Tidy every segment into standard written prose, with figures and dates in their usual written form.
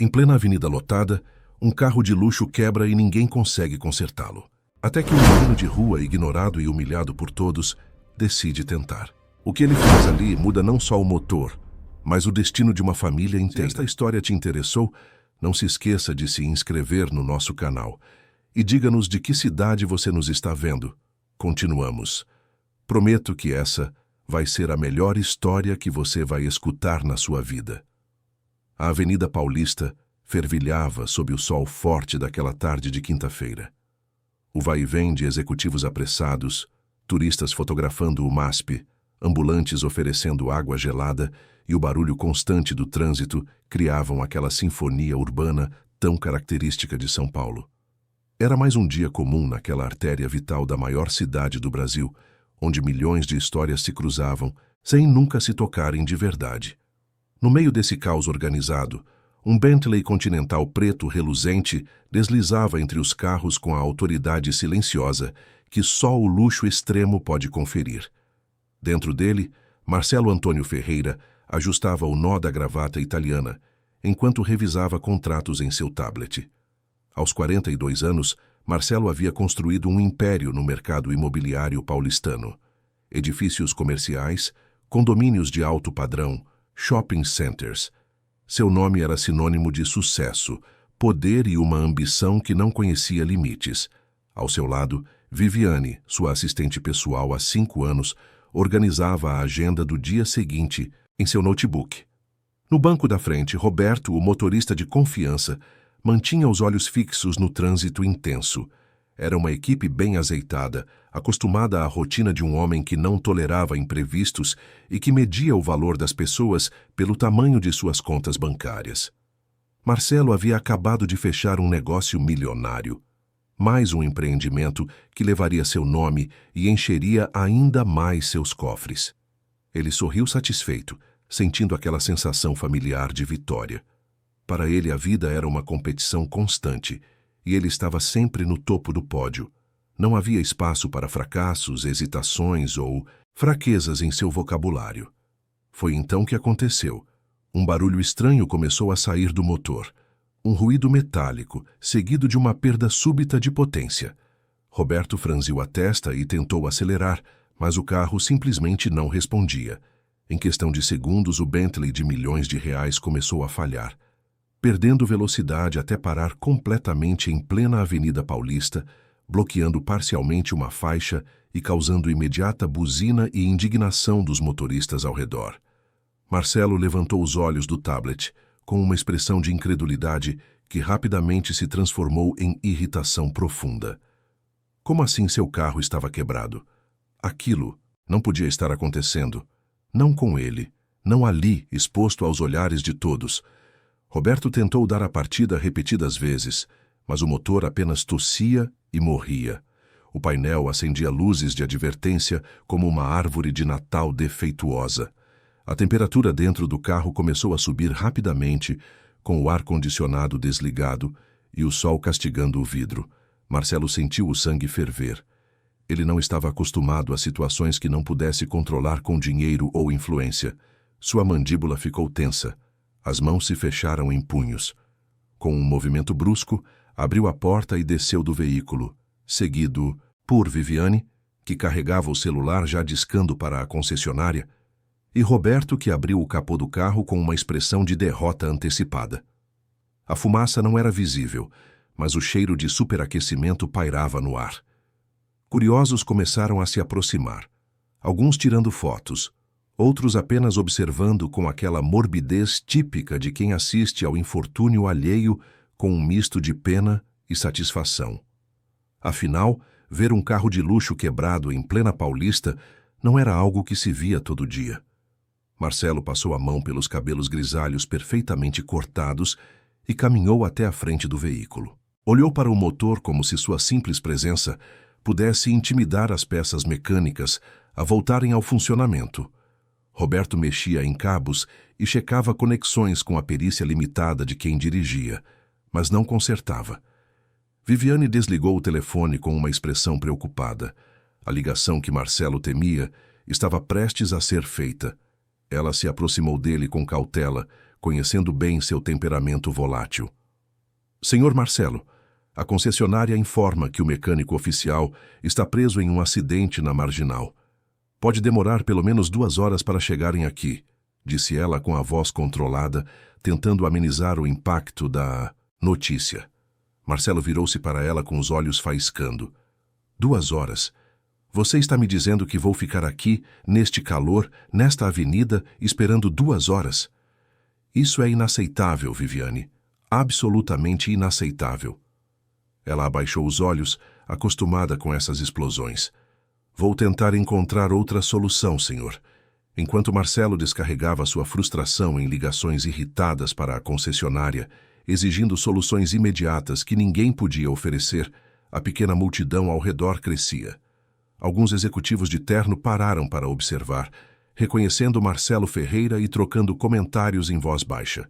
Em plena avenida lotada, um carro de luxo quebra e ninguém consegue consertá-lo. Até que um menino de rua, ignorado e humilhado por todos, decide tentar. O que ele faz ali muda não só o motor, mas o destino de uma família inteira. Se esta história te interessou, não se esqueça de se inscrever no nosso canal. E diga-nos de que cidade você nos está vendo. Continuamos. Prometo que essa vai ser a melhor história que você vai escutar na sua vida. A Avenida Paulista fervilhava sob o sol forte daquela tarde de quinta-feira. O vai-e-vem de executivos apressados, turistas fotografando o MASP, ambulantes oferecendo água gelada e o barulho constante do trânsito criavam aquela sinfonia urbana tão característica de São Paulo. Era mais um dia comum naquela artéria vital da maior cidade do Brasil, onde milhões de histórias se cruzavam, sem nunca se tocarem de verdade. No meio desse caos organizado, um Bentley Continental preto reluzente deslizava entre os carros com a autoridade silenciosa que só o luxo extremo pode conferir. Dentro dele, Marcelo Antônio Ferreira ajustava o nó da gravata italiana, enquanto revisava contratos em seu tablet. Aos 42 anos, Marcelo havia construído um império no mercado imobiliário paulistano. Edifícios comerciais, condomínios de alto padrão, shopping centers. Seu nome era sinônimo de sucesso, poder e uma ambição que não conhecia limites. Ao seu lado, Viviane, sua assistente pessoal há 5 anos, organizava a agenda do dia seguinte em seu notebook. No banco da frente, Roberto, o motorista de confiança, mantinha os olhos fixos no trânsito intenso. Era uma equipe bem azeitada, acostumada à rotina de um homem que não tolerava imprevistos e que media o valor das pessoas pelo tamanho de suas contas bancárias. Marcelo havia acabado de fechar um negócio milionário. Mais um empreendimento que levaria seu nome e encheria ainda mais seus cofres. Ele sorriu satisfeito, sentindo aquela sensação familiar de vitória. Para ele a vida era uma competição constante, e ele estava sempre no topo do pódio. Não havia espaço para fracassos, hesitações ou fraquezas em seu vocabulário. Foi então que aconteceu. Um barulho estranho começou a sair do motor. Um ruído metálico, seguido de uma perda súbita de potência. Roberto franziu a testa e tentou acelerar, mas o carro simplesmente não respondia. Em questão de segundos, o Bentley de milhões de reais começou a falhar, perdendo velocidade até parar completamente em plena Avenida Paulista, bloqueando parcialmente uma faixa e causando imediata buzina e indignação dos motoristas ao redor. Marcelo levantou os olhos do tablet, com uma expressão de incredulidade que rapidamente se transformou em irritação profunda. Como assim seu carro estava quebrado? Aquilo não podia estar acontecendo. Não com ele, não ali, exposto aos olhares de todos. Roberto tentou dar a partida repetidas vezes, mas o motor apenas tossia e morria. O painel acendia luzes de advertência como uma árvore de Natal defeituosa. A temperatura dentro do carro começou a subir rapidamente, com o ar-condicionado desligado e o sol castigando o vidro. Marcelo sentiu o sangue ferver. Ele não estava acostumado a situações que não pudesse controlar com dinheiro ou influência. Sua mandíbula ficou tensa. As mãos se fecharam em punhos. Com um movimento brusco, abriu a porta e desceu do veículo, seguido por Viviane, que carregava o celular já discando para a concessionária, e Roberto, que abriu o capô do carro com uma expressão de derrota antecipada. A fumaça não era visível, mas o cheiro de superaquecimento pairava no ar. Curiosos começaram a se aproximar, alguns tirando fotos, outros apenas observando com aquela morbidez típica de quem assiste ao infortúnio alheio com um misto de pena e satisfação. Afinal, ver um carro de luxo quebrado em plena Paulista não era algo que se via todo dia. Marcelo passou a mão pelos cabelos grisalhos perfeitamente cortados e caminhou até a frente do veículo. Olhou para o motor como se sua simples presença pudesse intimidar as peças mecânicas a voltarem ao funcionamento. Roberto mexia em cabos e checava conexões com a perícia limitada de quem dirigia, mas não consertava. Viviane desligou o telefone com uma expressão preocupada. A ligação que Marcelo temia estava prestes a ser feita. Ela se aproximou dele com cautela, conhecendo bem seu temperamento volátil. Senhor Marcelo, a concessionária informa que o mecânico oficial está preso em um acidente na Marginal. Pode demorar pelo menos 2 horas para chegarem aqui, disse ela com a voz controlada, tentando amenizar o impacto da notícia. Marcelo virou-se para ela com os olhos faiscando. 2 horas? Você está me dizendo que vou ficar aqui, neste calor, nesta avenida, esperando 2 horas? Isso é inaceitável, Viviane. Absolutamente inaceitável. Ela abaixou os olhos, acostumada com essas explosões. Vou tentar encontrar outra solução, senhor. Enquanto Marcelo descarregava sua frustração em ligações irritadas para a concessionária, exigindo soluções imediatas que ninguém podia oferecer, a pequena multidão ao redor crescia. Alguns executivos de terno pararam para observar, reconhecendo Marcelo Ferreira e trocando comentários em voz baixa.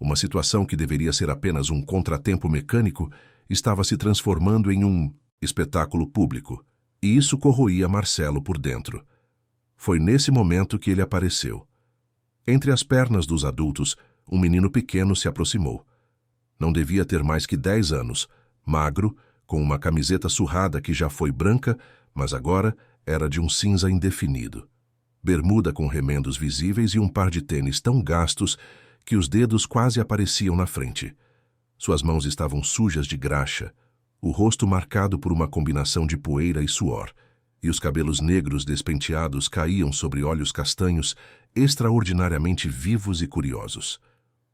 Uma situação que deveria ser apenas um contratempo mecânico estava se transformando em um espetáculo público, e isso corroía Marcelo por dentro. Foi nesse momento que ele apareceu. Entre as pernas dos adultos, um menino pequeno se aproximou. Não devia ter mais que 10 anos, magro, com uma camiseta surrada que já foi branca, mas agora era de um cinza indefinido. Bermuda com remendos visíveis e um par de tênis tão gastos que os dedos quase apareciam na frente. Suas mãos estavam sujas de graxa, o rosto marcado por uma combinação de poeira e suor, e os cabelos negros despenteados caíam sobre olhos castanhos extraordinariamente vivos e curiosos.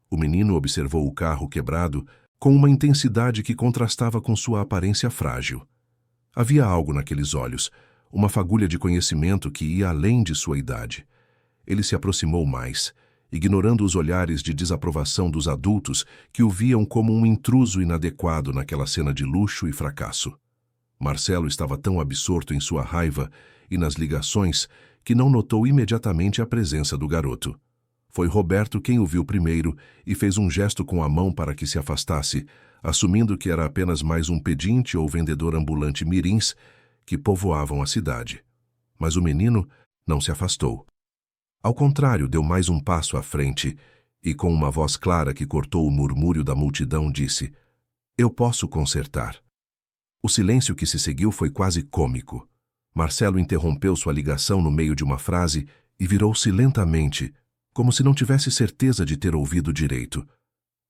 O menino observou o carro quebrado com uma intensidade que contrastava com sua aparência frágil. Havia algo naqueles olhos, uma fagulha de conhecimento que ia além de sua idade. Ele se aproximou mais, ignorando os olhares de desaprovação dos adultos que o viam como um intruso inadequado naquela cena de luxo e fracasso. Marcelo estava tão absorto em sua raiva e nas ligações que não notou imediatamente a presença do garoto. Foi Roberto quem o viu primeiro e fez um gesto com a mão para que se afastasse, assumindo que era apenas mais um pedinte ou vendedor ambulante mirins que povoavam a cidade. Mas o menino não se afastou. Ao contrário, deu mais um passo à frente e, com uma voz clara que cortou o murmúrio da multidão, disse: "Eu posso consertar." O silêncio que se seguiu foi quase cômico. Marcelo interrompeu sua ligação no meio de uma frase e virou-se lentamente, como se não tivesse certeza de ter ouvido direito.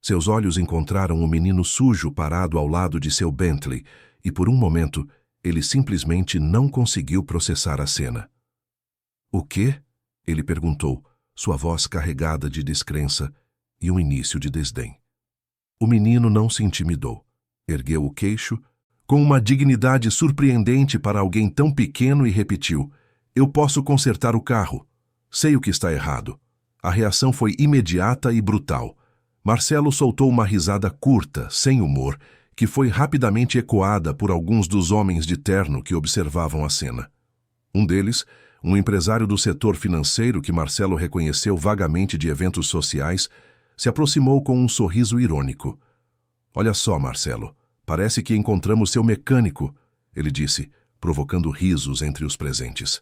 Seus olhos encontraram um menino sujo parado ao lado de seu Bentley e, por um momento, ele simplesmente não conseguiu processar a cena. "O quê?" ele perguntou, sua voz carregada de descrença e um início de desdém. O menino não se intimidou. Ergueu o queixo, com uma dignidade surpreendente para alguém tão pequeno, e repetiu: "Eu posso consertar o carro. Sei o que está errado." A reação foi imediata e brutal. Marcelo soltou uma risada curta, sem humor, que foi rapidamente ecoada por alguns dos homens de terno que observavam a cena. Um deles, um empresário do setor financeiro que Marcelo reconheceu vagamente de eventos sociais, se aproximou com um sorriso irônico. "Olha só, Marcelo, parece que encontramos seu mecânico", ele disse, provocando risos entre os presentes.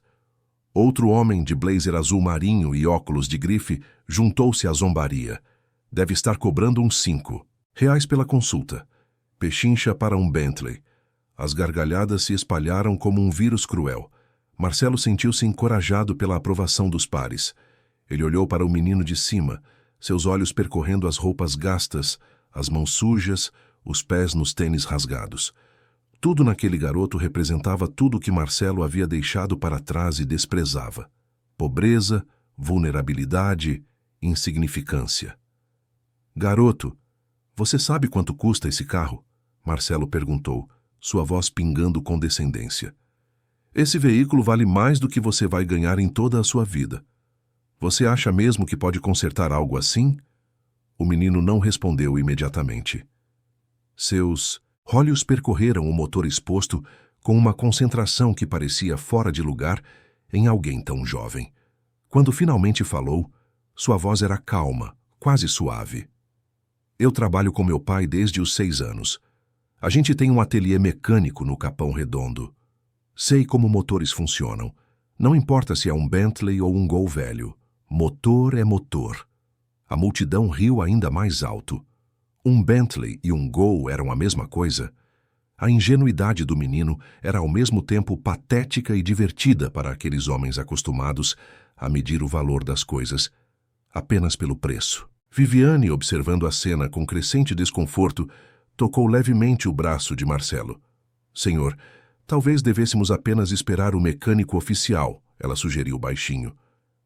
Outro homem de blazer azul marinho e óculos de grife juntou-se à zombaria. "Deve estar cobrando uns R$ 5 pela consulta. Pechincha para um Bentley." As gargalhadas se espalharam como um vírus cruel. Marcelo sentiu-se encorajado pela aprovação dos pares. Ele olhou para o menino de cima, seus olhos percorrendo as roupas gastas, as mãos sujas, os pés nos tênis rasgados. Tudo naquele garoto representava tudo o que Marcelo havia deixado para trás e desprezava: pobreza, vulnerabilidade, insignificância. "Garoto, você sabe quanto custa esse carro?" Marcelo perguntou, sua voz pingando condescendência. "Esse veículo vale mais do que você vai ganhar em toda a sua vida. Você acha mesmo que pode consertar algo assim?" O menino não respondeu imediatamente. Seus olhos percorreram o motor exposto com uma concentração que parecia fora de lugar em alguém tão jovem. Quando finalmente falou, sua voz era calma, quase suave. "Eu trabalho com meu pai desde os 6 anos. A gente tem um ateliê mecânico no Capão Redondo. Sei como motores funcionam. Não importa se é um Bentley ou um Gol velho. Motor é motor." A multidão riu ainda mais alto. Um Bentley e um Gol eram a mesma coisa? A ingenuidade do menino era ao mesmo tempo patética e divertida para aqueles homens acostumados a medir o valor das coisas apenas pelo preço. Viviane, observando a cena com crescente desconforto, tocou levemente o braço de Marcelo. Senhor, talvez devêssemos apenas esperar o mecânico oficial, ela sugeriu baixinho.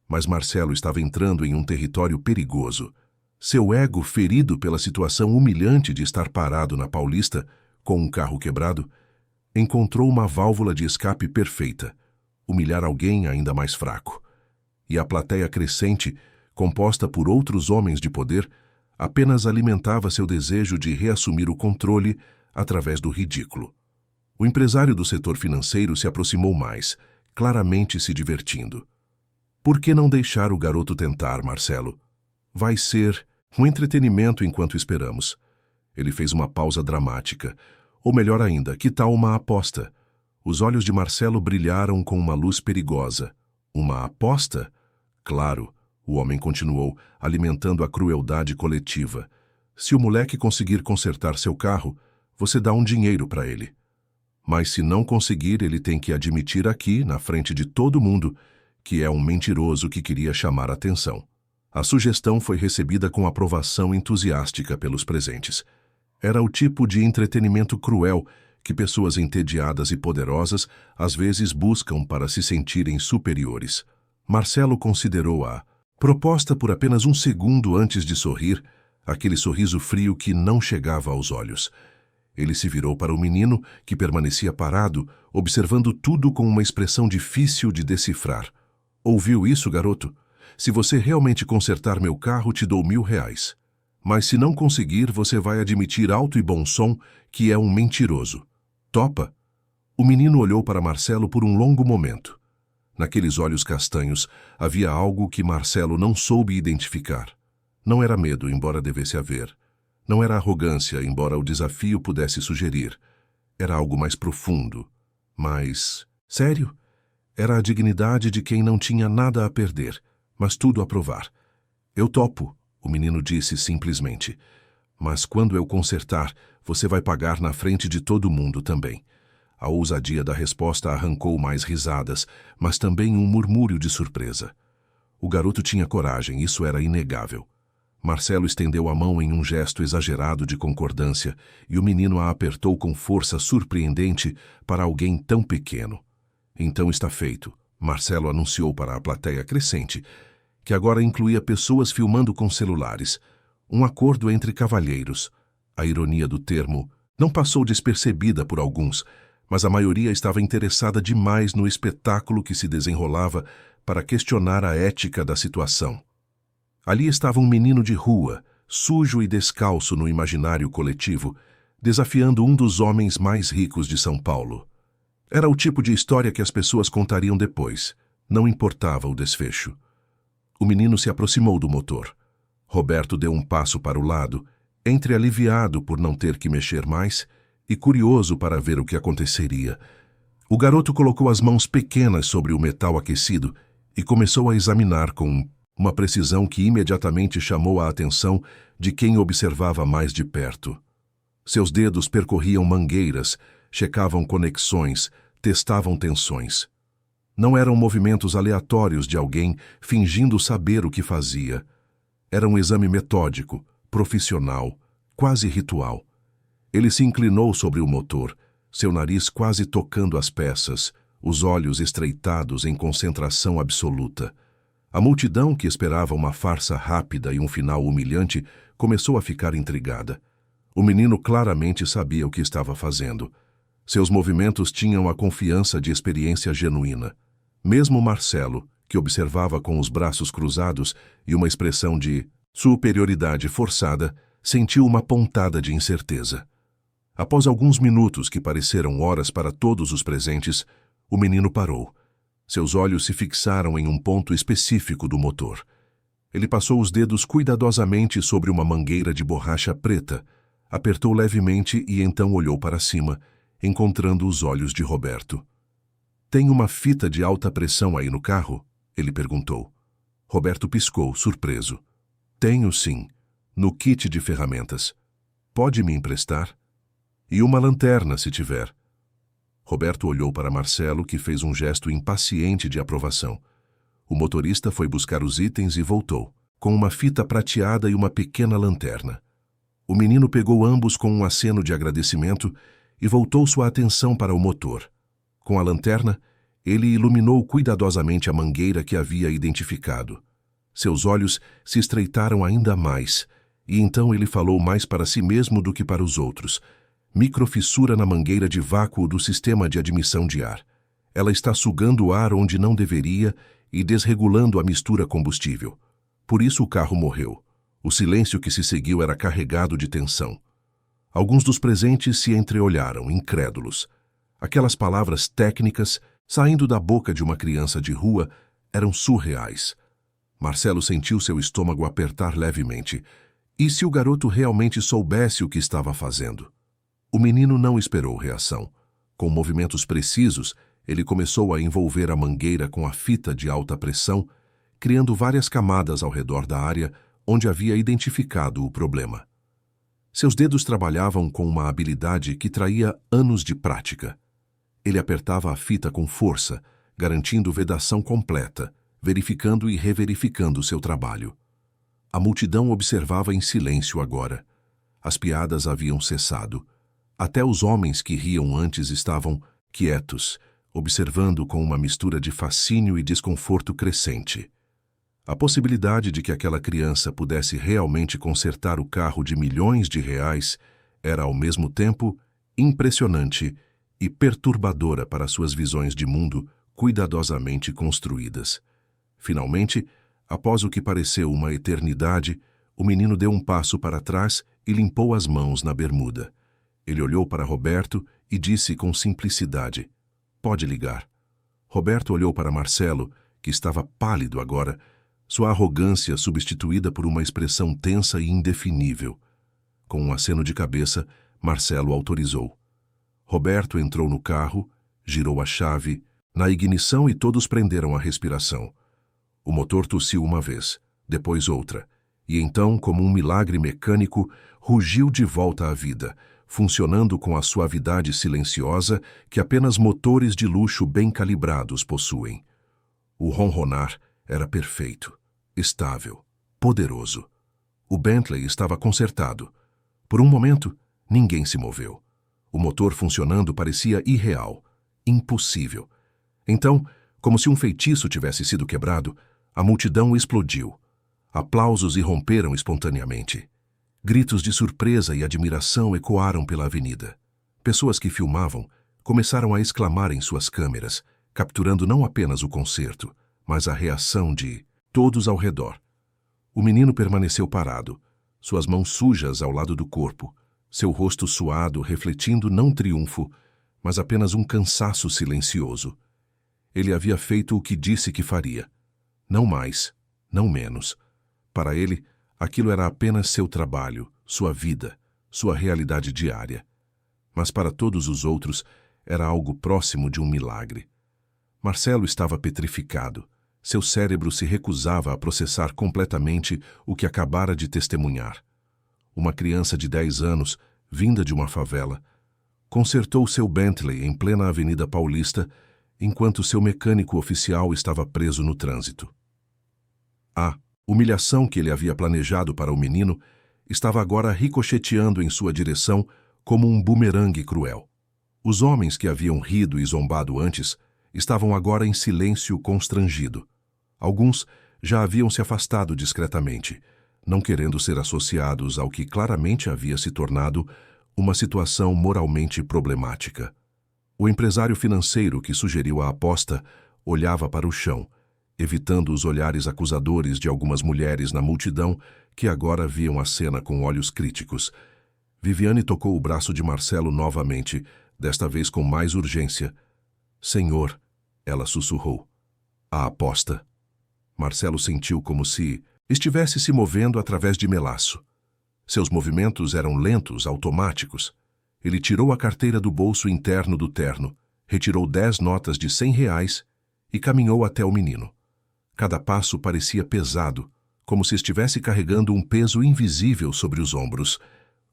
Mas Marcelo estava entrando em um território perigoso. Seu ego, ferido pela situação humilhante de estar parado na Paulista, com um carro quebrado, encontrou uma válvula de escape perfeita, humilhar alguém ainda mais fraco. E a plateia crescente, composta por outros homens de poder, apenas alimentava seu desejo de reassumir o controle através do ridículo. O empresário do setor financeiro se aproximou mais, claramente se divertindo. Por que não deixar o garoto tentar, Marcelo? Vai ser um entretenimento enquanto esperamos. Ele fez uma pausa dramática. Ou melhor ainda, que tal uma aposta? Os olhos de Marcelo brilharam com uma luz perigosa. Uma aposta? Claro, o homem continuou, alimentando a crueldade coletiva. Se o moleque conseguir consertar seu carro, você dá um dinheiro para ele. Mas se não conseguir, ele tem que admitir aqui, na frente de todo mundo, que é um mentiroso que queria chamar a atenção. A sugestão foi recebida com aprovação entusiástica pelos presentes. Era o tipo de entretenimento cruel que pessoas entediadas e poderosas às vezes buscam para se sentirem superiores. Marcelo considerou a proposta por apenas um segundo antes de sorrir, aquele sorriso frio que não chegava aos olhos. Ele se virou para o menino, que permanecia parado, observando tudo com uma expressão difícil de decifrar. Ouviu isso, garoto? Se você realmente consertar meu carro, te dou R$1.000. Mas se não conseguir, você vai admitir alto e bom som que é um mentiroso. Topa? O menino olhou para Marcelo por um longo momento. Naqueles olhos castanhos havia algo que Marcelo não soube identificar. Não era medo, embora devesse haver. Não era arrogância, embora o desafio pudesse sugerir. Era algo mais profundo. Mais sério? Era a dignidade de quem não tinha nada a perder, mas tudo a provar. Eu topo, o menino disse simplesmente. Mas quando eu consertar, você vai pagar na frente de todo mundo também. A ousadia da resposta arrancou mais risadas, mas também um murmúrio de surpresa. O garoto tinha coragem, isso era inegável. Marcelo estendeu a mão em um gesto exagerado de concordância e o menino a apertou com força surpreendente para alguém tão pequeno. Então está feito, Marcelo anunciou para a plateia crescente, que agora incluía pessoas filmando com celulares. Um acordo entre cavalheiros. A ironia do termo não passou despercebida por alguns, mas a maioria estava interessada demais no espetáculo que se desenrolava para questionar a ética da situação. Ali estava um menino de rua, sujo e descalço no imaginário coletivo, desafiando um dos homens mais ricos de São Paulo. Era o tipo de história que as pessoas contariam depois, não importava o desfecho. O menino se aproximou do motor. Roberto deu um passo para o lado, entre aliviado por não ter que mexer mais e curioso para ver o que aconteceria. O garoto colocou as mãos pequenas sobre o metal aquecido e começou a examinar com uma precisão que imediatamente chamou a atenção de quem observava mais de perto. Seus dedos percorriam mangueiras, checavam conexões, testavam tensões. Não eram movimentos aleatórios de alguém fingindo saber o que fazia. Era um exame metódico, profissional, quase ritual. Ele se inclinou sobre o motor, seu nariz quase tocando as peças, os olhos estreitados em concentração absoluta. A multidão, que esperava uma farsa rápida e um final humilhante, começou a ficar intrigada. O menino claramente sabia o que estava fazendo. Seus movimentos tinham a confiança de experiência genuína. Mesmo Marcelo, que observava com os braços cruzados e uma expressão de superioridade forçada, sentiu uma pontada de incerteza. Após alguns minutos que pareceram horas para todos os presentes, o menino parou. Seus olhos se fixaram em um ponto específico do motor. Ele passou os dedos cuidadosamente sobre uma mangueira de borracha preta, apertou levemente e então olhou para cima, encontrando os olhos de Roberto. "Tem uma fita de alta pressão aí no carro?" ele perguntou. Roberto piscou, surpreso. Tenho sim, no kit de ferramentas. Pode me emprestar? E uma lanterna, se tiver. Roberto olhou para Marcelo, que fez um gesto impaciente de aprovação. O motorista foi buscar os itens e voltou, com uma fita prateada e uma pequena lanterna. O menino pegou ambos com um aceno de agradecimento e voltou sua atenção para o motor. Com a lanterna, ele iluminou cuidadosamente a mangueira que havia identificado. Seus olhos se estreitaram ainda mais, e então ele falou mais para si mesmo do que para os outros. Microfissura na mangueira de vácuo do sistema de admissão de ar. Ela está sugando o ar onde não deveria e desregulando a mistura combustível. Por isso o carro morreu. O silêncio que se seguiu era carregado de tensão. Alguns dos presentes se entreolharam, incrédulos. Aquelas palavras técnicas, saindo da boca de uma criança de rua, eram surreais. Marcelo sentiu seu estômago apertar levemente. E se o garoto realmente soubesse o que estava fazendo? O menino não esperou reação. Com movimentos precisos, ele começou a envolver a mangueira com a fita de alta pressão, criando várias camadas ao redor da área onde havia identificado o problema. Seus dedos trabalhavam com uma habilidade que traía anos de prática. Ele apertava a fita com força, garantindo vedação completa, verificando e reverificando seu trabalho. A multidão observava em silêncio agora. As piadas haviam cessado. Até os homens que riam antes estavam quietos, observando com uma mistura de fascínio e desconforto crescente. A possibilidade de que aquela criança pudesse realmente consertar o carro de milhões de reais era, ao mesmo tempo, impressionante e perturbadora para suas visões de mundo cuidadosamente construídas. Finalmente, após o que pareceu uma eternidade, o menino deu um passo para trás e limpou as mãos na bermuda. Ele olhou para Roberto e disse com simplicidade: "Pode ligar." Roberto olhou para Marcelo, que estava pálido agora, sua arrogância substituída por uma expressão tensa e indefinível. Com um aceno de cabeça, Marcelo autorizou. Roberto entrou no carro, girou a chave, na ignição e todos prenderam a respiração. O motor tossiu uma vez, depois outra, e então, como um milagre mecânico, rugiu de volta à vida, funcionando com a suavidade silenciosa que apenas motores de luxo bem calibrados possuem. O ronronar era perfeito, estável, poderoso. O Bentley estava consertado. Por um momento, ninguém se moveu. O motor funcionando parecia irreal, impossível. Então, como se um feitiço tivesse sido quebrado, a multidão explodiu. Aplausos irromperam espontaneamente. Gritos de surpresa e admiração ecoaram pela avenida. Pessoas que filmavam começaram a exclamar em suas câmeras, capturando não apenas o concerto, mas a reação de todos ao redor. O menino permaneceu parado, suas mãos sujas ao lado do corpo, seu rosto suado refletindo não triunfo, mas apenas um cansaço silencioso. Ele havia feito o que disse que faria. Não mais, não menos. Para ele, aquilo era apenas seu trabalho, sua vida, sua realidade diária. Mas para todos os outros, era algo próximo de um milagre. Marcelo estava petrificado. Seu cérebro se recusava a processar completamente o que acabara de testemunhar. Uma criança de 10 anos, vinda de uma favela, consertou seu Bentley em plena Avenida Paulista, enquanto seu mecânico oficial estava preso no trânsito. A humilhação que ele havia planejado para o menino estava agora ricocheteando em sua direção como um bumerangue cruel. Os homens que haviam rido e zombado antes estavam agora em silêncio constrangido. Alguns já haviam se afastado discretamente, não querendo ser associados ao que claramente havia se tornado uma situação moralmente problemática. O empresário financeiro que sugeriu a aposta olhava para o chão, evitando os olhares acusadores de algumas mulheres na multidão que agora viam a cena com olhos críticos. Viviane tocou o braço de Marcelo novamente, desta vez com mais urgência. "Senhor", ela sussurrou. "A aposta." Marcelo sentiu como se estivesse se movendo através de melaço. Seus movimentos eram lentos, automáticos. Ele tirou a carteira do bolso interno do terno, retirou 10 notas de R$100 e caminhou até o menino. Cada passo parecia pesado, como se estivesse carregando um peso invisível sobre os ombros.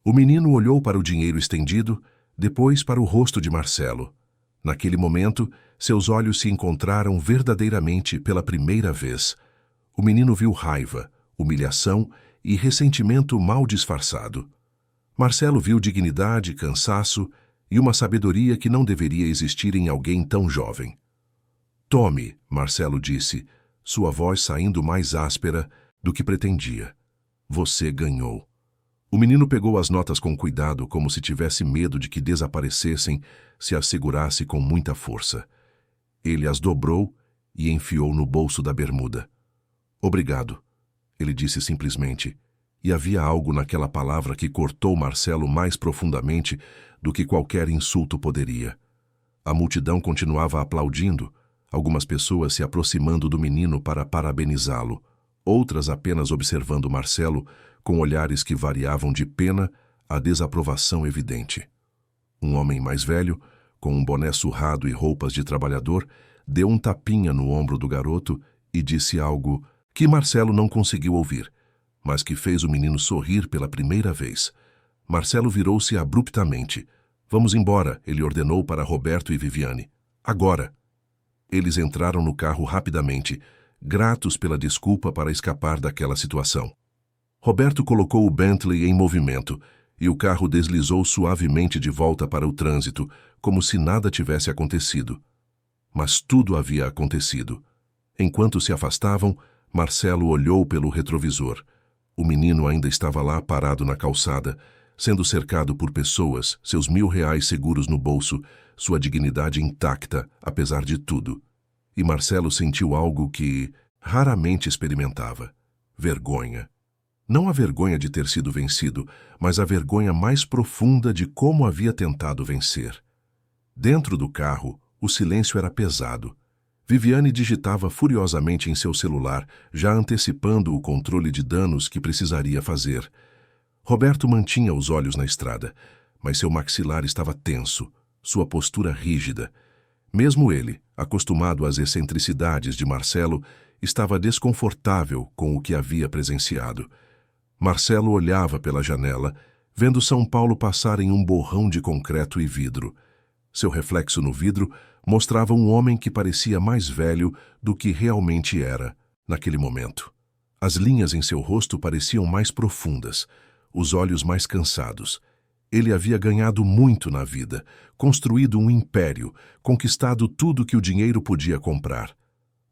O menino olhou para o dinheiro estendido, depois para o rosto de Marcelo. Naquele momento, seus olhos se encontraram verdadeiramente pela primeira vez. O menino viu raiva, humilhação e ressentimento mal disfarçado. Marcelo viu dignidade, cansaço e uma sabedoria que não deveria existir em alguém tão jovem. "Tome", Marcelo disse, sua voz saindo mais áspera do que pretendia. "Você ganhou." O menino pegou as notas com cuidado, como se tivesse medo de que desaparecessem se as segurasse com muita força. Ele as dobrou e enfiou no bolso da bermuda. "Obrigado", ele disse simplesmente, e havia algo naquela palavra que cortou Marcelo mais profundamente do que qualquer insulto poderia. A multidão continuava aplaudindo, algumas pessoas se aproximando do menino para parabenizá-lo, outras apenas observando Marcelo com olhares que variavam de pena a desaprovação evidente. Um homem mais velho, com um boné surrado e roupas de trabalhador, deu um tapinha no ombro do garoto e disse algo que Marcelo não conseguiu ouvir, mas que fez o menino sorrir pela primeira vez. Marcelo virou-se abruptamente. "Vamos embora", ele ordenou para Roberto e Viviane. "Agora." Eles entraram no carro rapidamente, gratos pela desculpa para escapar daquela situação. Roberto colocou o Bentley em movimento e o carro deslizou suavemente de volta para o trânsito, como se nada tivesse acontecido. Mas tudo havia acontecido. Enquanto se afastavam, Marcelo olhou pelo retrovisor. O menino ainda estava lá parado na calçada, sendo cercado por pessoas, seus R$1.000 seguros no bolso, sua dignidade intacta, apesar de tudo. E Marcelo sentiu algo que raramente experimentava: vergonha. Não a vergonha de ter sido vencido, mas a vergonha mais profunda de como havia tentado vencer. Dentro do carro, o silêncio era pesado. Viviane digitava furiosamente em seu celular, já antecipando o controle de danos que precisaria fazer. Roberto mantinha os olhos na estrada, mas seu maxilar estava tenso, sua postura rígida. Mesmo ele, acostumado às excentricidades de Marcelo, estava desconfortável com o que havia presenciado. Marcelo olhava pela janela, vendo São Paulo passar em um borrão de concreto e vidro. Seu reflexo no vidro mostrava um homem que parecia mais velho do que realmente era, naquele momento. As linhas em seu rosto pareciam mais profundas, os olhos mais cansados. Ele havia ganhado muito na vida, construído um império, conquistado tudo que o dinheiro podia comprar.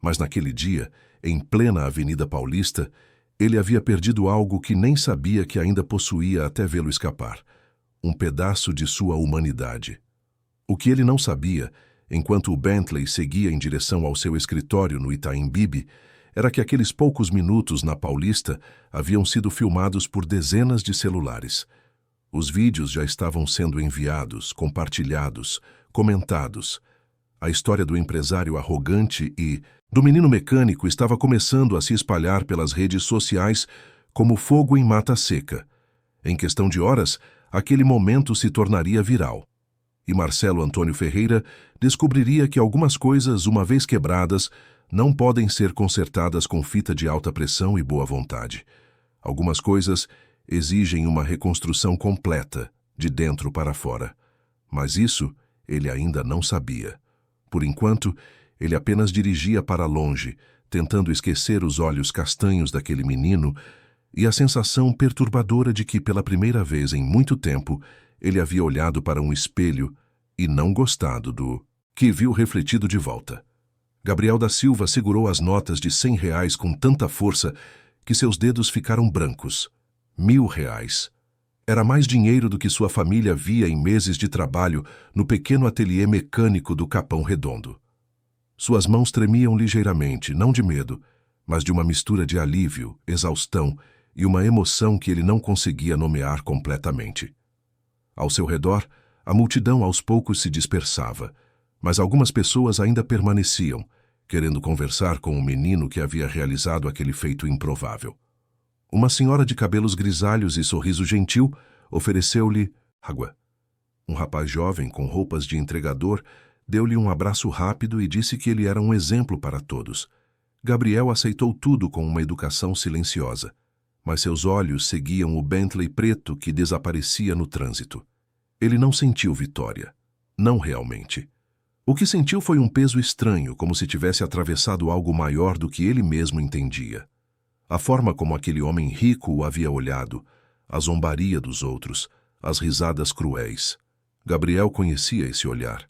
Mas naquele dia, em plena Avenida Paulista, ele havia perdido algo que nem sabia que ainda possuía até vê-lo escapar: um pedaço de sua humanidade. O que ele não sabia, enquanto o Bentley seguia em direção ao seu escritório no Itaim Bibi, era que aqueles poucos minutos na Paulista haviam sido filmados por dezenas de celulares. Os vídeos já estavam sendo enviados, compartilhados, comentados. A história do empresário arrogante e do menino mecânico estava começando a se espalhar pelas redes sociais como fogo em mata seca. Em questão de horas, aquele momento se tornaria viral. E Marcelo Antônio Ferreira descobriria que algumas coisas, uma vez quebradas, não podem ser consertadas com fita de alta pressão e boa vontade. Algumas coisas exigem uma reconstrução completa, de dentro para fora. Mas isso ele ainda não sabia. Por enquanto, ele apenas dirigia para longe, tentando esquecer os olhos castanhos daquele menino e a sensação perturbadora de que, pela primeira vez em muito tempo, ele havia olhado para um espelho e não gostado do que viu refletido de volta. Gabriel da Silva segurou as notas de R$100 com tanta força que seus dedos ficaram brancos. R$1.000. Era mais dinheiro do que sua família via em meses de trabalho no pequeno ateliê mecânico do Capão Redondo. Suas mãos tremiam ligeiramente, não de medo, mas de uma mistura de alívio, exaustão e uma emoção que ele não conseguia nomear completamente. Ao seu redor, a multidão aos poucos se dispersava, mas algumas pessoas ainda permaneciam, querendo conversar com o menino que havia realizado aquele feito improvável. Uma senhora de cabelos grisalhos e sorriso gentil ofereceu-lhe água. Um rapaz jovem com roupas de entregador deu-lhe um abraço rápido e disse que ele era um exemplo para todos. Gabriel aceitou tudo com uma educação silenciosa, mas seus olhos seguiam o Bentley preto que desaparecia no trânsito. Ele não sentiu vitória. Não realmente. O que sentiu foi um peso estranho, como se tivesse atravessado algo maior do que ele mesmo entendia. A forma como aquele homem rico o havia olhado, a zombaria dos outros, as risadas cruéis. Gabriel conhecia esse olhar.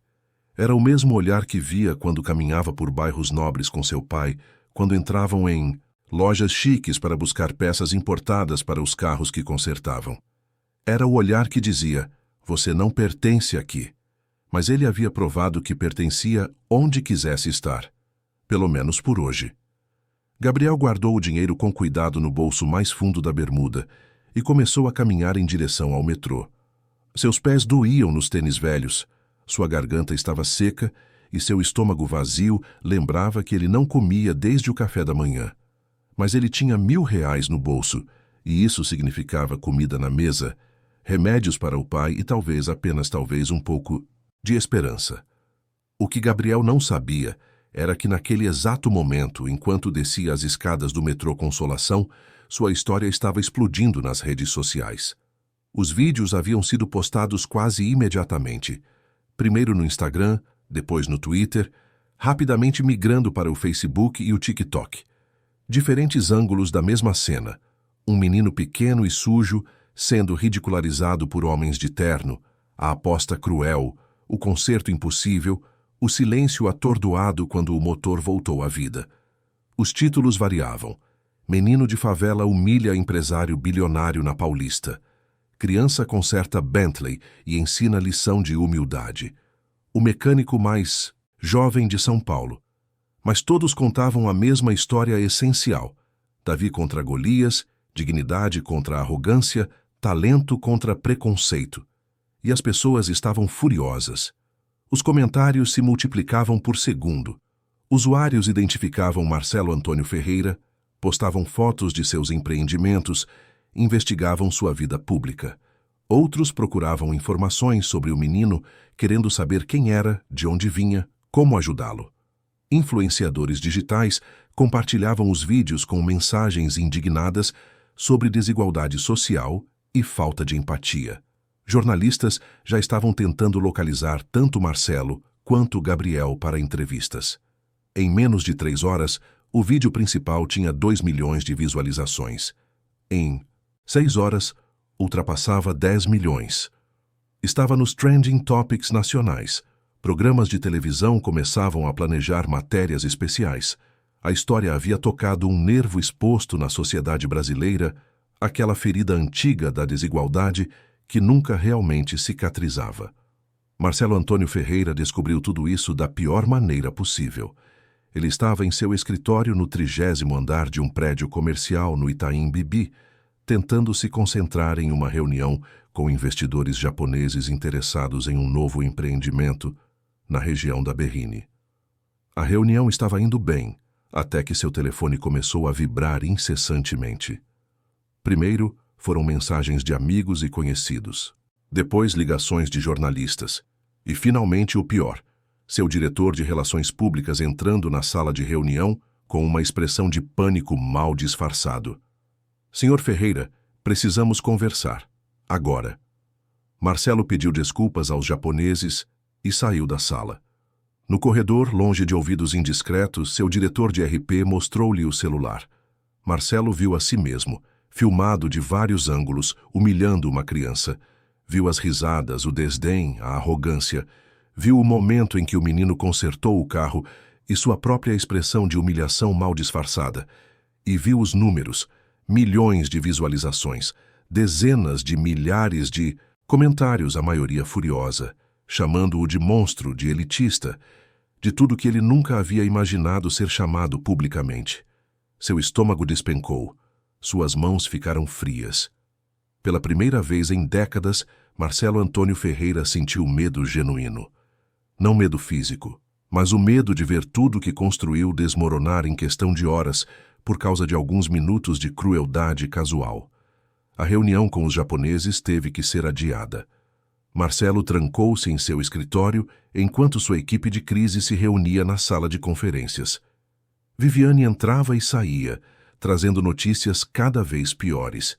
Era o mesmo olhar que via quando caminhava por bairros nobres com seu pai, quando entravam em lojas chiques para buscar peças importadas para os carros que consertavam. Era o olhar que dizia: "Você não pertence aqui." Mas ele havia provado que pertencia onde quisesse estar, pelo menos por hoje. Gabriel guardou o dinheiro com cuidado no bolso mais fundo da bermuda e começou a caminhar em direção ao metrô. Seus pés doíam nos tênis velhos, sua garganta estava seca e seu estômago vazio lembrava que ele não comia desde o café da manhã. Mas ele tinha R$ 1.000 no bolso, e isso significava comida na mesa, remédios para o pai e apenas talvez um pouco de esperança. O que Gabriel não sabia era que naquele exato momento, enquanto descia as escadas do metrô Consolação, sua história estava explodindo nas redes sociais. Os vídeos haviam sido postados quase imediatamente, primeiro no Instagram, depois no Twitter, rapidamente migrando para o Facebook e o TikTok. Diferentes ângulos da mesma cena, um menino pequeno e sujo sendo ridicularizado por homens de terno, a aposta cruel, o concerto impossível, o silêncio atordoado quando o motor voltou à vida. Os títulos variavam. Menino de favela humilha empresário bilionário na Paulista. Criança conserta Bentley e ensina lição de humildade. O mecânico mais jovem de São Paulo. Mas todos contavam a mesma história essencial. Davi contra Golias, dignidade contra arrogância, talento contra preconceito. E as pessoas estavam furiosas. Os comentários se multiplicavam por segundo. Usuários identificavam Marcelo Antônio Ferreira, postavam fotos de seus empreendimentos, investigavam sua vida pública. Outros procuravam informações sobre o menino, querendo saber quem era, de onde vinha, como ajudá-lo. Influenciadores digitais compartilhavam os vídeos com mensagens indignadas sobre desigualdade social e falta de empatia. Jornalistas já estavam tentando localizar tanto Marcelo quanto Gabriel para entrevistas. Em menos de 3 horas, o vídeo principal tinha 2 milhões de visualizações. Em 6 horas, ultrapassava 10 milhões. Estava nos trending topics nacionais. Programas de televisão começavam a planejar matérias especiais. A história havia tocado um nervo exposto na sociedade brasileira, aquela ferida antiga da desigualdade que nunca realmente cicatrizava. Marcelo Antônio Ferreira descobriu tudo isso da pior maneira possível. Ele estava em seu escritório no 30º andar de um prédio comercial no Itaim Bibi, tentando se concentrar em uma reunião com investidores japoneses interessados em um novo empreendimento na região da Berrini. A reunião estava indo bem, até que seu telefone começou a vibrar incessantemente. Primeiro, foram mensagens de amigos e conhecidos. Depois, ligações de jornalistas. E, finalmente, o pior, seu diretor de relações públicas entrando na sala de reunião com uma expressão de pânico mal disfarçado. "Senhor Ferreira, precisamos conversar. Agora." Marcelo pediu desculpas aos japoneses e saiu da sala. No corredor, longe de ouvidos indiscretos, seu diretor de RP mostrou-lhe o celular. Marcelo viu a si mesmo, filmado de vários ângulos, humilhando uma criança. Viu as risadas, o desdém, a arrogância. Viu o momento em que o menino consertou o carro e sua própria expressão de humilhação mal disfarçada. E viu os números, milhões de visualizações, dezenas de milhares de comentários, a maioria furiosa, chamando-o de monstro, de elitista, de tudo que ele nunca havia imaginado ser chamado publicamente. Seu estômago despencou. Suas mãos ficaram frias. Pela primeira vez em décadas, Marcelo Antônio Ferreira sentiu medo genuíno. Não medo físico, mas o medo de ver tudo que construiu desmoronar em questão de horas por causa de alguns minutos de crueldade casual. A reunião com os japoneses teve que ser adiada. Marcelo trancou-se em seu escritório enquanto sua equipe de crise se reunia na sala de conferências. Viviane entrava e saía, trazendo notícias cada vez piores.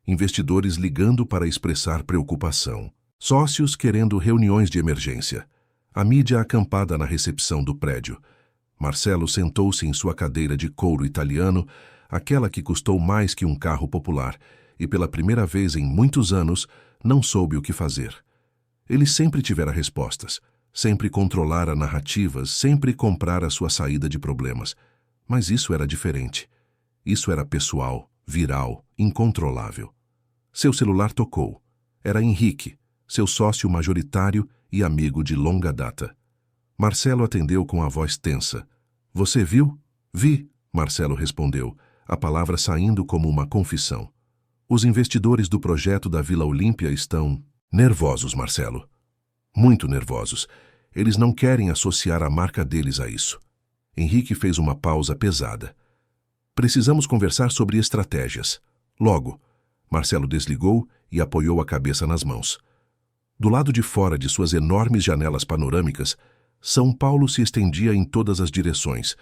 Investidores ligando para expressar preocupação. Sócios querendo reuniões de emergência. A mídia acampada na recepção do prédio. Marcelo sentou-se em sua cadeira de couro italiano, aquela que custou mais que um carro popular, e pela primeira vez em muitos anos não soube o que fazer. Ele sempre tivera respostas, sempre controlara narrativas, sempre comprara sua saída de problemas. Mas isso era diferente. Isso era pessoal, viral, incontrolável. Seu celular tocou. Era Henrique, seu sócio majoritário e amigo de longa data. Marcelo atendeu com a voz tensa. "Você viu?" "Vi", Marcelo respondeu, a palavra saindo como uma confissão. "Os investidores do projeto da Vila Olímpia estão nervosos, Marcelo. Muito nervosos. Eles não querem associar a marca deles a isso." Henrique fez uma pausa pesada. "Precisamos conversar sobre estratégias. Logo." Marcelo desligou e apoiou a cabeça nas mãos. Do lado de fora de suas enormes janelas panorâmicas, São Paulo se estendia em todas as direções,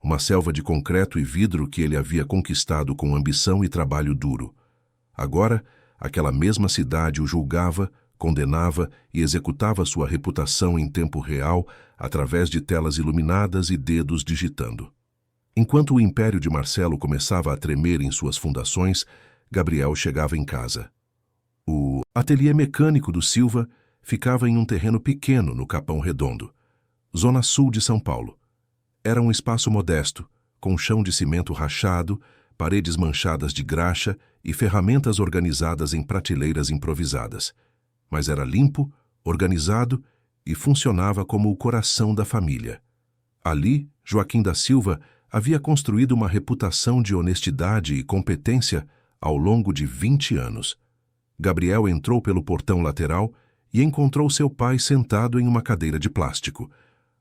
uma selva de concreto e vidro que ele havia conquistado com ambição e trabalho duro. Agora, aquela mesma cidade o julgava, condenava e executava sua reputação em tempo real através de telas iluminadas e dedos digitando. Enquanto o império de Marcelo começava a tremer em suas fundações, Gabriel chegava em casa. O ateliê mecânico do Silva ficava em um terreno pequeno no Capão Redondo, zona sul de São Paulo. Era um espaço modesto, com chão de cimento rachado, paredes manchadas de graxa e ferramentas organizadas em prateleiras improvisadas. Mas era limpo, organizado e funcionava como o coração da família. Ali, Joaquim da Silva havia construído uma reputação de honestidade e competência ao longo de 20 anos. Gabriel entrou pelo portão lateral e encontrou seu pai sentado em uma cadeira de plástico,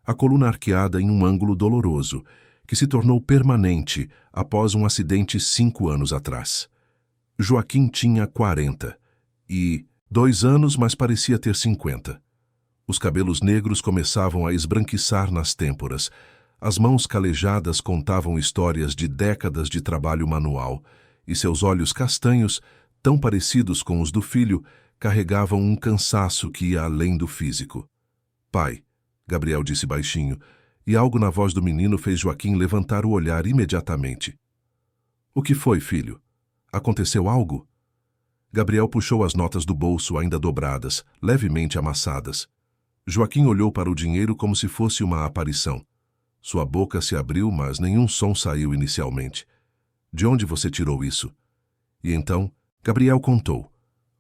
a coluna arqueada em um ângulo doloroso, que se tornou permanente após um acidente 5 anos atrás. Joaquim tinha 40 e 2 anos, mas parecia ter 50. Os cabelos negros começavam a esbranquiçar nas têmporas. As mãos calejadas contavam histórias de décadas de trabalho manual, e seus olhos castanhos, tão parecidos com os do filho, carregavam um cansaço que ia além do físico. "Pai", Gabriel disse baixinho, e algo na voz do menino fez Joaquim levantar o olhar imediatamente. "O que foi, filho? Aconteceu algo?" Gabriel puxou as notas do bolso ainda dobradas, levemente amassadas. Joaquim olhou para o dinheiro como se fosse uma aparição. Sua boca se abriu, mas nenhum som saiu inicialmente. "De onde você tirou isso?" E então, Gabriel contou.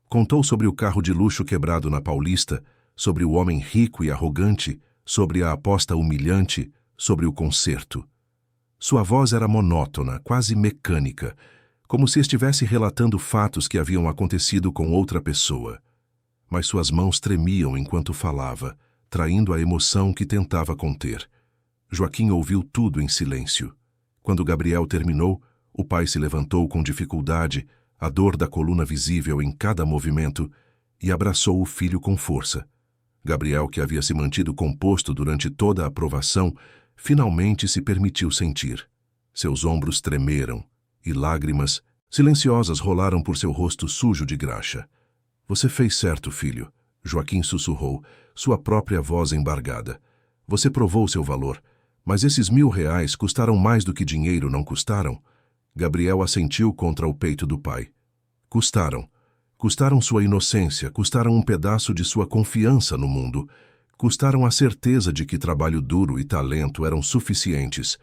Contou sobre o carro de luxo quebrado na Paulista, sobre o homem rico e arrogante, sobre a aposta humilhante, sobre o concerto. Sua voz era monótona, quase mecânica, como se estivesse relatando fatos que haviam acontecido com outra pessoa. Mas suas mãos tremiam enquanto falava, traindo a emoção que tentava conter. Joaquim ouviu tudo em silêncio. Quando Gabriel terminou, o pai se levantou com dificuldade, a dor da coluna visível em cada movimento, e abraçou o filho com força. Gabriel, que havia se mantido composto durante toda a provação, finalmente se permitiu sentir. Seus ombros tremeram, e lágrimas silenciosas rolaram por seu rosto sujo de graxa. "Você fez certo, filho", Joaquim sussurrou, sua própria voz embargada. "Você provou seu valor, mas esses R$1.000 custaram mais do que dinheiro, não custaram?" Gabriel assentiu contra o peito do pai. "Custaram. Custaram sua inocência, custaram um pedaço de sua confiança no mundo, custaram a certeza de que trabalho duro e talento eram suficientes.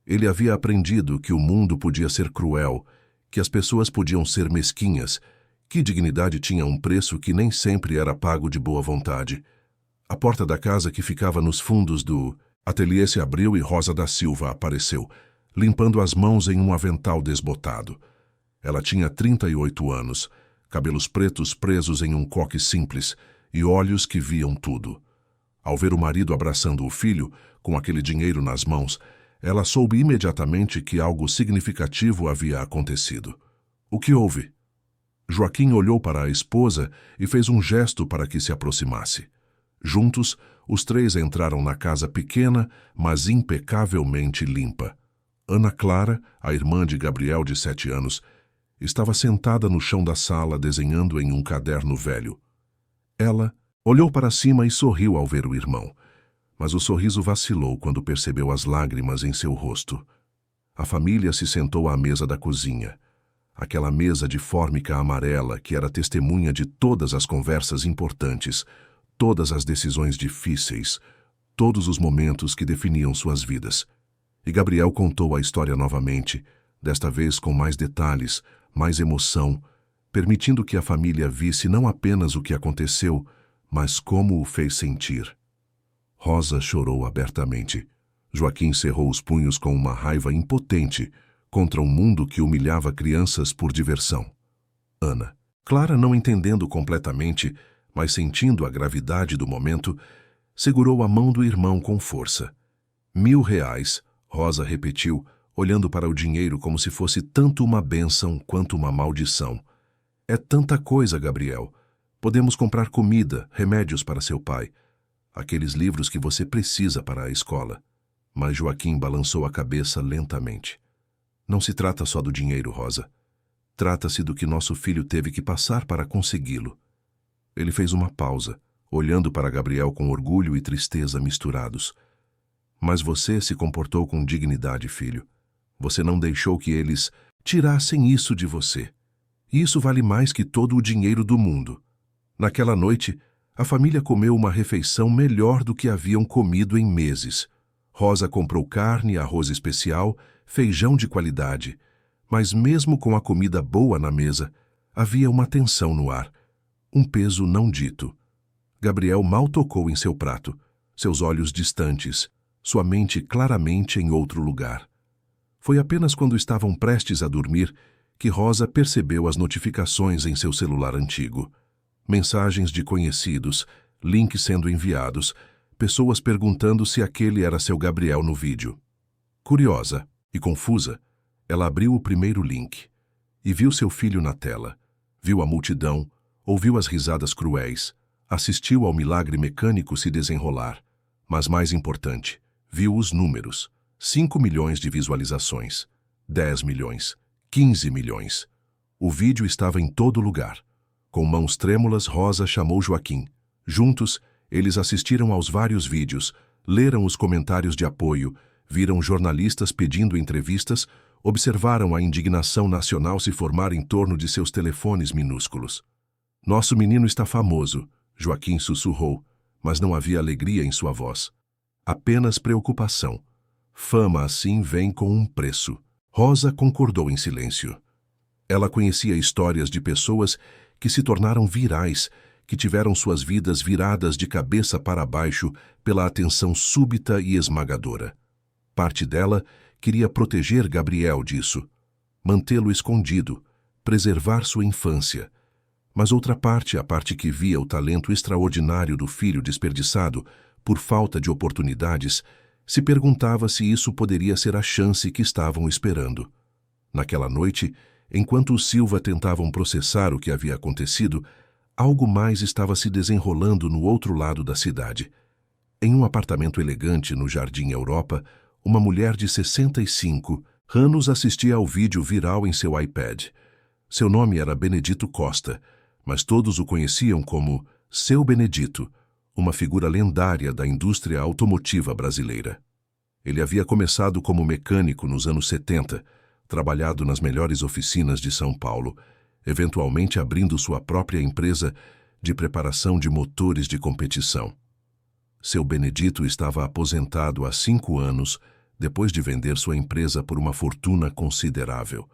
Ele havia aprendido que o mundo podia ser cruel, que as pessoas podiam ser mesquinhas, que dignidade tinha um preço que nem sempre era pago de boa vontade. A porta da casa que ficava nos fundos do ateliê se abriu e Rosa da Silva apareceu, limpando as mãos em um avental desbotado. Ela tinha 38 anos, cabelos pretos presos em um coque simples e olhos que viam tudo. Ao ver o marido abraçando o filho, com aquele dinheiro nas mãos, ela soube imediatamente que algo significativo havia acontecido. "O que houve?" Joaquim olhou para a esposa e fez um gesto para que se aproximasse. Juntos, os três entraram na casa pequena, mas impecavelmente limpa. Ana Clara, a irmã de Gabriel de 7 anos, estava sentada no chão da sala desenhando em um caderno velho. Ela olhou para cima e sorriu ao ver o irmão, mas o sorriso vacilou quando percebeu as lágrimas em seu rosto. A família se sentou à mesa da cozinha, aquela mesa de fórmica amarela que era testemunha de todas as conversas importantes, todas as decisões difíceis, todos os momentos que definiam suas vidas. E Gabriel contou a história novamente, desta vez com mais detalhes, mais emoção, permitindo que a família visse não apenas o que aconteceu, mas como o fez sentir. Rosa chorou abertamente. Joaquim cerrou os punhos com uma raiva impotente contra um mundo que humilhava crianças por diversão. Ana, Clara não entendendo completamente, mas sentindo a gravidade do momento, segurou a mão do irmão com força. R$ 1.000, Rosa repetiu, olhando para o dinheiro como se fosse tanto uma bênção quanto uma maldição. É tanta coisa, Gabriel. Podemos comprar comida, remédios para seu pai, aqueles livros que você precisa para a escola. Mas Joaquim balançou a cabeça lentamente. Não se trata só do dinheiro, Rosa. Trata-se do que nosso filho teve que passar para consegui-lo. Ele fez uma pausa, olhando para Gabriel com orgulho e tristeza misturados. Mas você se comportou com dignidade, filho. Você não deixou que eles tirassem isso de você. E isso vale mais que todo o dinheiro do mundo. Naquela noite, a família comeu uma refeição melhor do que haviam comido em meses. Rosa comprou carne, arroz especial, feijão de qualidade. Mas mesmo com a comida boa na mesa, havia uma tensão no ar. Um peso não dito. Gabriel mal tocou em seu prato, seus olhos distantes, sua mente claramente em outro lugar. Foi apenas quando estavam prestes a dormir que Rosa percebeu as notificações em seu celular antigo. Mensagens de conhecidos, links sendo enviados, pessoas perguntando se aquele era seu Gabriel no vídeo. Curiosa e confusa, ela abriu o primeiro link e viu seu filho na tela. Viu a multidão, ouviu as risadas cruéis, assistiu ao milagre mecânico se desenrolar. Mas mais importante, viu os números. 5 milhões de visualizações, 10 milhões, 15 milhões. O vídeo estava em todo lugar. Com mãos trêmulas, Rosa chamou Joaquim. Juntos, eles assistiram aos vários vídeos, leram os comentários de apoio, viram jornalistas pedindo entrevistas, observaram a indignação nacional se formar em torno de seus telefones minúsculos. Nosso menino está famoso, Joaquim sussurrou, mas não havia alegria em sua voz. Apenas preocupação. Fama assim vem com um preço. Rosa concordou em silêncio. Ela conhecia histórias de pessoas que se tornaram virais, que tiveram suas vidas viradas de cabeça para baixo pela atenção súbita e esmagadora. Parte dela queria proteger Gabriel disso, mantê-lo escondido, preservar sua infância. Mas outra parte, a parte que via o talento extraordinário do filho desperdiçado por falta de oportunidades, se perguntava se isso poderia ser a chance que estavam esperando. Naquela noite, enquanto os Silva tentavam processar o que havia acontecido, algo mais estava se desenrolando no outro lado da cidade. Em um apartamento elegante no Jardim Europa, uma mulher de 65 anos assistia ao vídeo viral em seu iPad. Seu nome era Benedito Costa, mas todos o conheciam como Seu Benedito, uma figura lendária da indústria automotiva brasileira. Ele havia começado como mecânico nos anos 70, trabalhado nas melhores oficinas de São Paulo, eventualmente abrindo sua própria empresa de preparação de motores de competição. Seu Benedito estava aposentado há 5 anos, depois de vender sua empresa por uma fortuna considerável.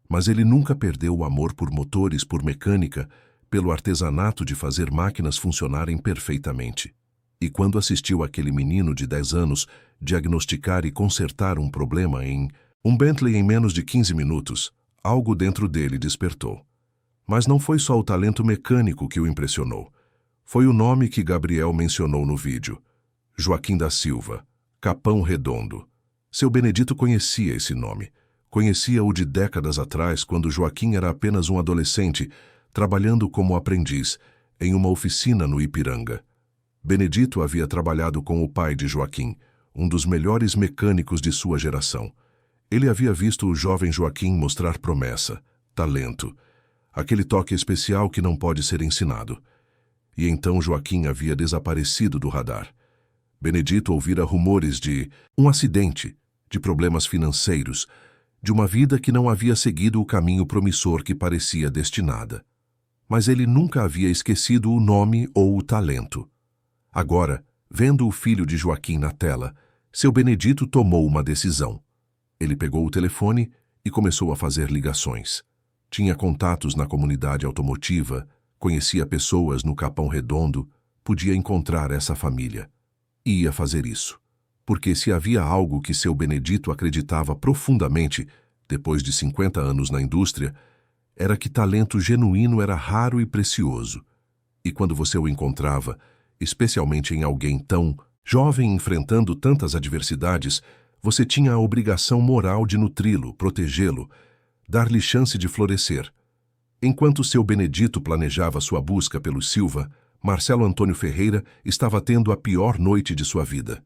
Mas ele nunca perdeu o amor por motores, por mecânica, pelo artesanato de fazer máquinas funcionarem perfeitamente. E quando assistiu aquele menino de 10 anos diagnosticar e consertar um problema em um Bentley em menos de 15 minutos, algo dentro dele despertou. Mas não foi só o talento mecânico que o impressionou. Foi o nome que Gabriel mencionou no vídeo. Joaquim da Silva, Capão Redondo. Seu Benedito conhecia esse nome. Conhecia-o de décadas atrás, quando Joaquim era apenas um adolescente, trabalhando como aprendiz em uma oficina no Ipiranga. Benedito havia trabalhado com o pai de Joaquim, um dos melhores mecânicos de sua geração. Ele havia visto o jovem Joaquim mostrar promessa, talento, aquele toque especial que não pode ser ensinado. E então Joaquim havia desaparecido do radar. Benedito ouvira rumores de um acidente, de problemas financeiros, de uma vida que não havia seguido o caminho promissor que parecia destinada. Mas ele nunca havia esquecido o nome ou o talento. Agora, vendo o filho de Joaquim na tela, seu Benedito tomou uma decisão. Ele pegou o telefone e começou a fazer ligações. Tinha contatos na comunidade automotiva, conhecia pessoas no Capão Redondo, podia encontrar essa família. Ia fazer isso. Porque se havia algo que seu Benedito acreditava profundamente, depois de 50 anos na indústria, era que talento genuíno era raro e precioso. E quando você o encontrava, especialmente em alguém tão jovem enfrentando tantas adversidades, você tinha a obrigação moral de nutri-lo, protegê-lo, dar-lhe chance de florescer. Enquanto seu Benedito planejava sua busca pelo Silva, Marcelo Antônio Ferreira estava tendo a pior noite de sua vida.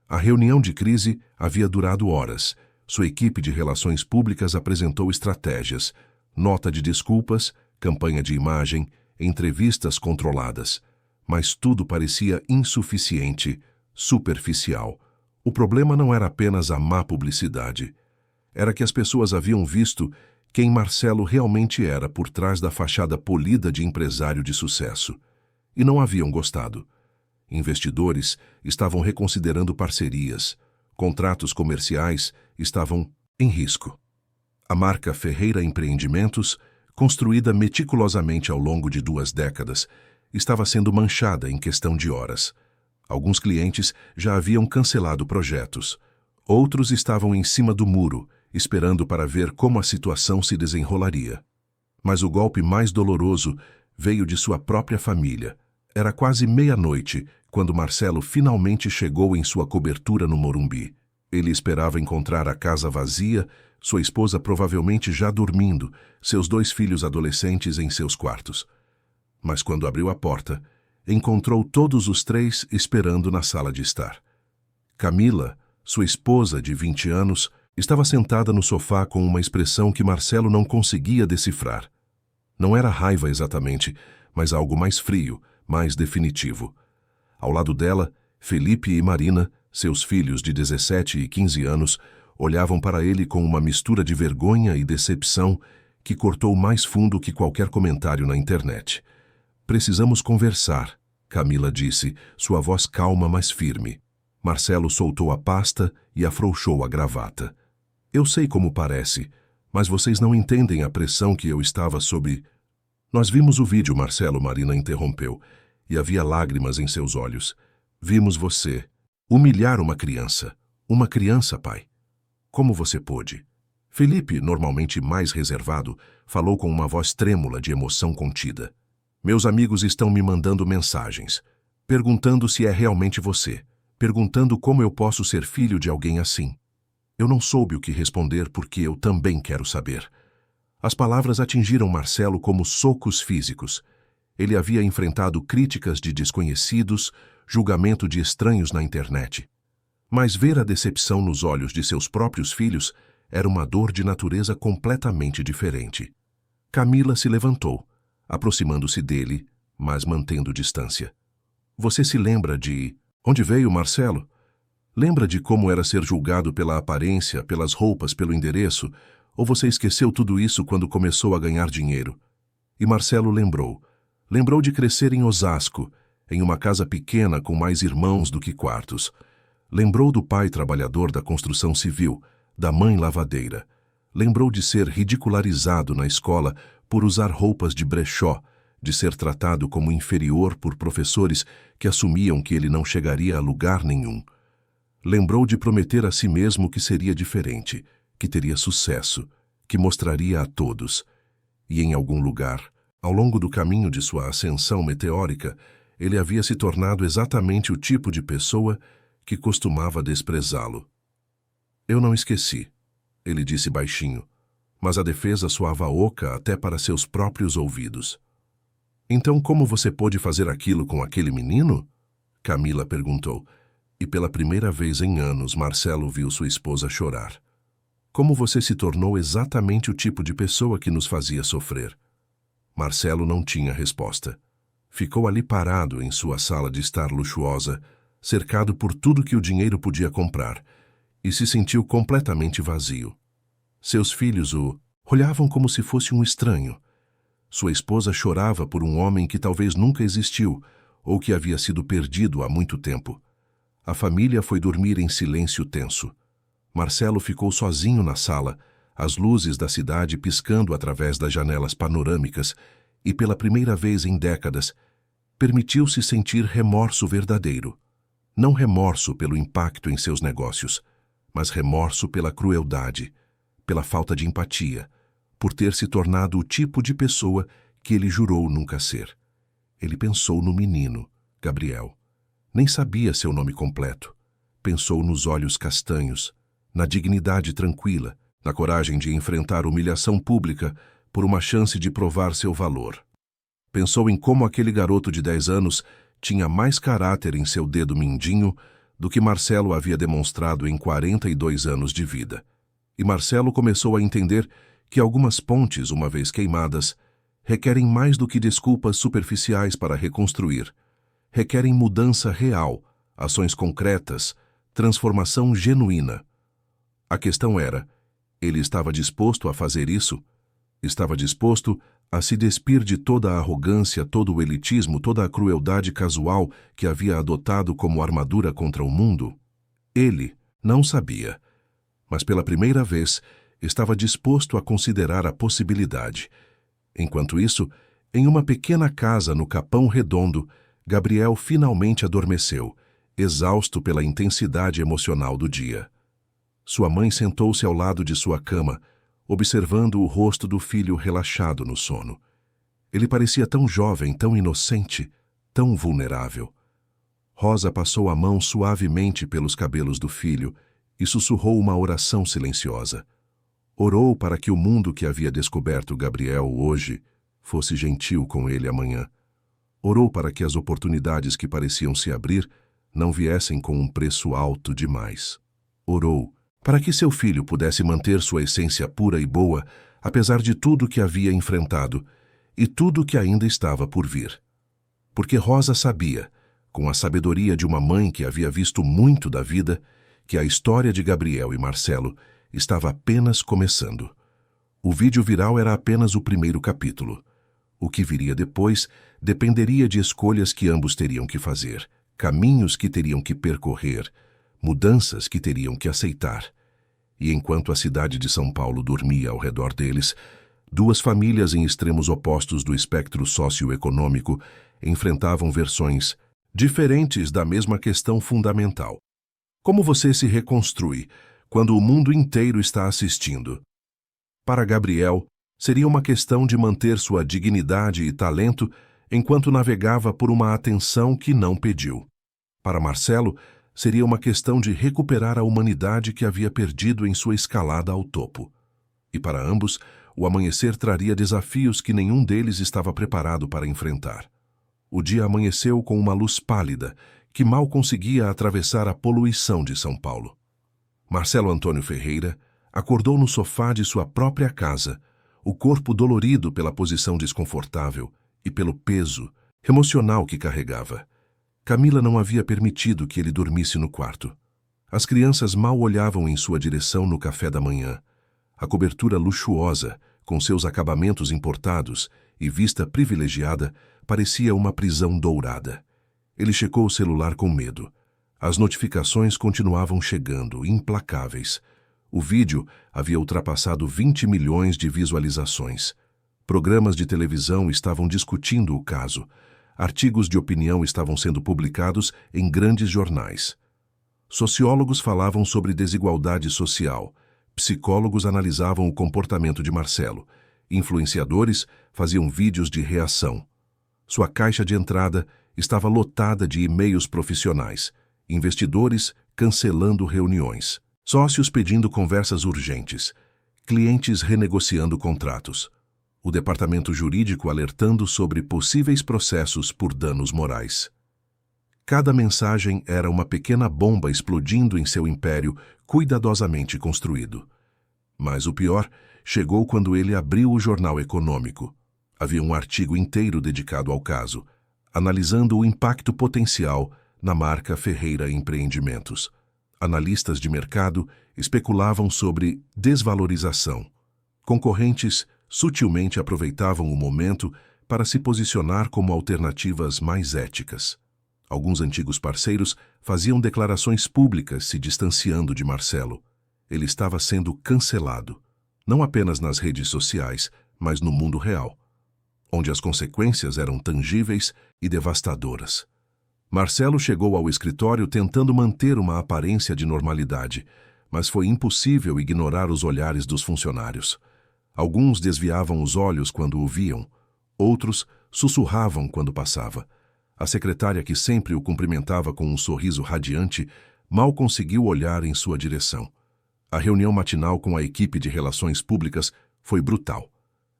A reunião de crise havia durado horas. Sua equipe de relações públicas apresentou estratégias, nota de desculpas, campanha de imagem, entrevistas controladas. Mas tudo parecia insuficiente, superficial. O problema não era apenas a má publicidade. Era que as pessoas haviam visto quem Marcelo realmente era por trás da fachada polida de empresário de sucesso. E não haviam gostado. Investidores estavam reconsiderando parcerias. Contratos comerciais estavam em risco. A marca Ferreira Empreendimentos, construída meticulosamente ao longo de 2 décadas, estava sendo manchada em questão de horas. Alguns clientes já haviam cancelado projetos. Outros estavam em cima do muro, esperando para ver como a situação se desenrolaria. Mas o golpe mais doloroso veio de sua própria família. Era quase meia-noite quando Marcelo finalmente chegou em sua cobertura no Morumbi. Ele esperava encontrar a casa vazia, sua esposa provavelmente já dormindo, seus 2 filhos adolescentes em seus quartos. Mas quando abriu a porta, encontrou todos os 3 esperando na sala de estar. Camila, sua esposa de 20 anos, estava sentada no sofá com uma expressão que Marcelo não conseguia decifrar. Não era raiva exatamente, mas algo mais frio, mais definitivo. Ao lado dela, Felipe e Marina, seus filhos de 17 e 15 anos, olhavam para ele com uma mistura de vergonha e decepção que cortou mais fundo que qualquer comentário na internet. "Precisamos conversar", Camila disse, sua voz calma, mas firme. Marcelo soltou a pasta e afrouxou a gravata. "Eu sei como parece, mas vocês não entendem a pressão que eu estava sob." "Nós vimos o vídeo", Marina interrompeu, e havia lágrimas em seus olhos. "Vimos você humilhar uma criança. Uma criança, pai. Como você pôde?" Felipe, normalmente mais reservado, falou com uma voz trêmula de emoção contida. "Meus amigos estão me mandando mensagens, perguntando se é realmente você, perguntando como eu posso ser filho de alguém assim." Eu não soube o que responder porque eu também quero saber. As palavras atingiram Marcelo como socos físicos. Ele havia enfrentado críticas de desconhecidos, julgamento de estranhos na internet. Mas ver a decepção nos olhos de seus próprios filhos era uma dor de natureza completamente diferente. Camila se levantou, aproximando-se dele, mas mantendo distância. "Você se lembra de onde veio Marcelo? Lembra de como era ser julgado pela aparência, pelas roupas, pelo endereço? Ou você esqueceu tudo isso quando começou a ganhar dinheiro?" E Marcelo lembrou. Lembrou de crescer em Osasco, em uma casa pequena com mais irmãos do que quartos. Lembrou do pai trabalhador da construção civil, da mãe lavadeira. Lembrou de ser ridicularizado na escola por usar roupas de brechó, de ser tratado como inferior por professores que assumiam que ele não chegaria a lugar nenhum. Lembrou de prometer a si mesmo que seria diferente, que teria sucesso, que mostraria a todos. E em algum lugar, ao longo do caminho de sua ascensão meteórica, ele havia se tornado exatamente o tipo de pessoa que costumava desprezá-lo. "Eu não esqueci", ele disse baixinho, mas a defesa soava oca até para seus próprios ouvidos. "Então como você pôde fazer aquilo com aquele menino?" Camila perguntou, e pela primeira vez em anos Marcelo viu sua esposa chorar. Como você se tornou exatamente o tipo de pessoa que nos fazia sofrer? Marcelo não tinha resposta. Ficou ali parado em sua sala de estar luxuosa, cercado por tudo que o dinheiro podia comprar, e se sentiu completamente vazio. Seus filhos o olhavam como se fosse um estranho. Sua esposa chorava por um homem que talvez nunca existiu ou que havia sido perdido há muito tempo. A família foi dormir em silêncio tenso. Marcelo ficou sozinho na sala, as luzes da cidade piscando através das janelas panorâmicas e, pela primeira vez em décadas, permitiu-se sentir remorso verdadeiro. Não remorso pelo impacto em seus negócios, mas remorso pela crueldade, pela falta de empatia, por ter se tornado o tipo de pessoa que ele jurou nunca ser. Ele pensou no menino, Gabriel. Nem sabia seu nome completo. Pensou nos olhos castanhos, na dignidade tranquila, na coragem de enfrentar humilhação pública por uma chance de provar seu valor. Pensou em como aquele garoto de 10 anos tinha mais caráter em seu dedo mindinho do que Marcelo havia demonstrado em 42 anos de vida. E Marcelo começou a entender que algumas pontes, uma vez queimadas, requerem mais do que desculpas superficiais para reconstruir. Requerem mudança real, ações concretas, transformação genuína. A questão era, ele estava disposto a fazer isso? Estava disposto a se despir de toda a arrogância, todo o elitismo, toda a crueldade casual que havia adotado como armadura contra o mundo? Ele não sabia, mas pela primeira vez estava disposto a considerar a possibilidade. Enquanto isso, em uma pequena casa no Capão Redondo, Gabriel finalmente adormeceu, exausto pela intensidade emocional do dia. Sua mãe sentou-se ao lado de sua cama, observando o rosto do filho relaxado no sono. Ele parecia tão jovem, tão inocente, tão vulnerável. Rosa passou a mão suavemente pelos cabelos do filho e sussurrou uma oração silenciosa. Orou para que o mundo que havia descoberto Gabriel hoje fosse gentil com ele amanhã. Orou para que as oportunidades que pareciam se abrir não viessem com um preço alto demais. Orou para que seu filho pudesse manter sua essência pura e boa, apesar de tudo que havia enfrentado e tudo que ainda estava por vir. Porque Rosa sabia, com a sabedoria de uma mãe que havia visto muito da vida, que a história de Gabriel e Marcelo estava apenas começando. O vídeo viral era apenas o primeiro capítulo. O que viria depois dependeria de escolhas que ambos teriam que fazer, caminhos que teriam que percorrer, mudanças que teriam que aceitar. E enquanto a cidade de São Paulo dormia ao redor deles, duas famílias em extremos opostos do espectro socioeconômico enfrentavam versões diferentes da mesma questão fundamental. Como você se reconstrui quando o mundo inteiro está assistindo? Para Gabriel, seria uma questão de manter sua dignidade e talento enquanto navegava por uma atenção que não pediu. Para Marcelo, seria uma questão de recuperar a humanidade que havia perdido em sua escalada ao topo. E para ambos, o amanhecer traria desafios que nenhum deles estava preparado para enfrentar. O dia amanheceu com uma luz pálida, que mal conseguia atravessar a poluição de São Paulo. Marcelo Antônio Ferreira acordou no sofá de sua própria casa, o corpo dolorido pela posição desconfortável e pelo peso emocional que carregava. Camila não havia permitido que ele dormisse no quarto. As crianças mal olhavam em sua direção no café da manhã. A cobertura luxuosa, com seus acabamentos importados e vista privilegiada, parecia uma prisão dourada. Ele checou o celular com medo. As notificações continuavam chegando, implacáveis. O vídeo havia ultrapassado 20 milhões de visualizações. Programas de televisão estavam discutindo o caso. Artigos de opinião estavam sendo publicados em grandes jornais. Sociólogos falavam sobre desigualdade social. Psicólogos analisavam o comportamento de Marcelo. Influenciadores faziam vídeos de reação. Sua caixa de entrada estava lotada de e-mails profissionais. Investidores cancelando reuniões. Sócios pedindo conversas urgentes. Clientes renegociando contratos. O departamento jurídico alertando sobre possíveis processos por danos morais. Cada mensagem era uma pequena bomba explodindo em seu império cuidadosamente construído. Mas o pior chegou quando ele abriu o jornal econômico. Havia um artigo inteiro dedicado ao caso, analisando o impacto potencial na marca Ferreira Empreendimentos. Analistas de mercado especulavam sobre desvalorização. Concorrentes sutilmente aproveitavam o momento para se posicionar como alternativas mais éticas. Alguns antigos parceiros faziam declarações públicas se distanciando de Marcelo. Ele estava sendo cancelado, não apenas nas redes sociais, mas no mundo real, onde as consequências eram tangíveis e devastadoras. Marcelo chegou ao escritório tentando manter uma aparência de normalidade, mas foi impossível ignorar os olhares dos funcionários. Alguns desviavam os olhos quando o viam, outros sussurravam quando passava. A secretária, que sempre o cumprimentava com um sorriso radiante, mal conseguiu olhar em sua direção. A reunião matinal com a equipe de relações públicas foi brutal.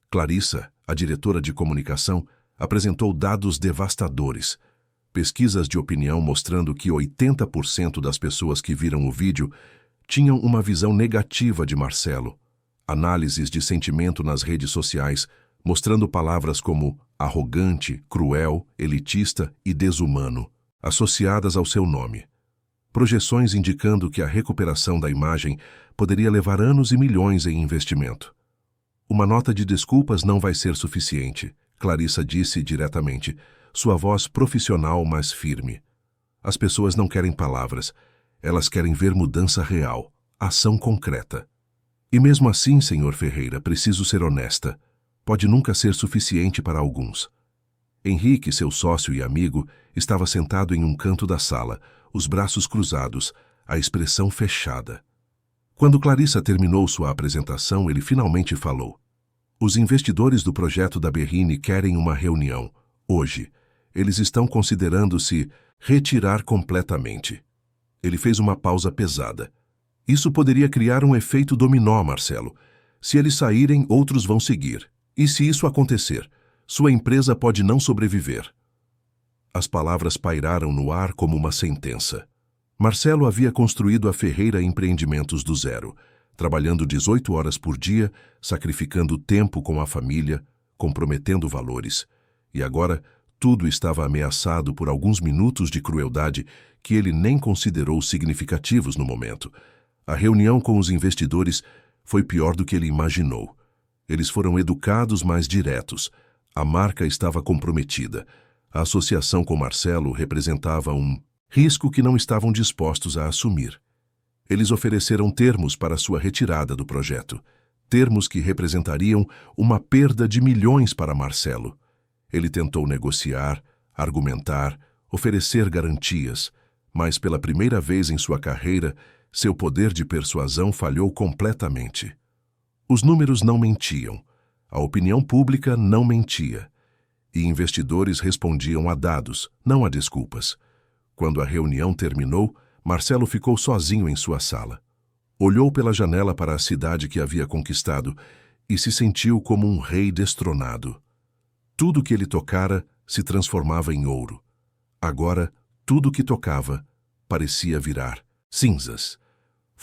Clarissa, a diretora de comunicação, apresentou dados devastadores. Pesquisas de opinião mostrando que 80% das pessoas que viram o vídeo tinham uma visão negativa de Marcelo. Análises de sentimento nas redes sociais mostrando palavras como arrogante, cruel, elitista e desumano, associadas ao seu nome. Projeções indicando que a recuperação da imagem poderia levar anos e milhões em investimento. Uma nota de desculpas não vai ser suficiente, Clarissa disse diretamente, sua voz profissional mas firme. As pessoas não querem palavras, elas querem ver mudança real, ação concreta. E mesmo assim, senhor Ferreira, preciso ser honesta. Pode nunca ser suficiente para alguns. Henrique, seu sócio e amigo, estava sentado em um canto da sala, os braços cruzados, a expressão fechada. Quando Clarissa terminou sua apresentação, ele finalmente falou. Os investidores do projeto da Berrini querem uma reunião, hoje. Eles estão considerando se retirar completamente. Ele fez uma pausa pesada. Isso poderia criar um efeito dominó, Marcelo. Se eles saírem, outros vão seguir. E se isso acontecer, sua empresa pode não sobreviver. As palavras pairaram no ar como uma sentença. Marcelo havia construído a Ferreira Empreendimentos do zero, trabalhando 18 horas por dia, sacrificando tempo com a família, comprometendo valores. E agora, tudo estava ameaçado por alguns minutos de crueldade que ele nem considerou significativos no momento. A reunião com os investidores foi pior do que ele imaginou. Eles foram educados, mas diretos. A marca estava comprometida. A associação com Marcelo representava um risco que não estavam dispostos a assumir. Eles ofereceram termos para sua retirada do projeto, termos que representariam uma perda de milhões para Marcelo. Ele tentou negociar, argumentar, oferecer garantias, mas pela primeira vez em sua carreira, seu poder de persuasão falhou completamente. Os números não mentiam, a opinião pública não mentia, e investidores respondiam a dados, não a desculpas. Quando a reunião terminou, Marcelo ficou sozinho em sua sala. Olhou pela janela para a cidade que havia conquistado e se sentiu como um rei destronado. Tudo que ele tocara se transformava em ouro. Agora, tudo que tocava parecia virar cinzas.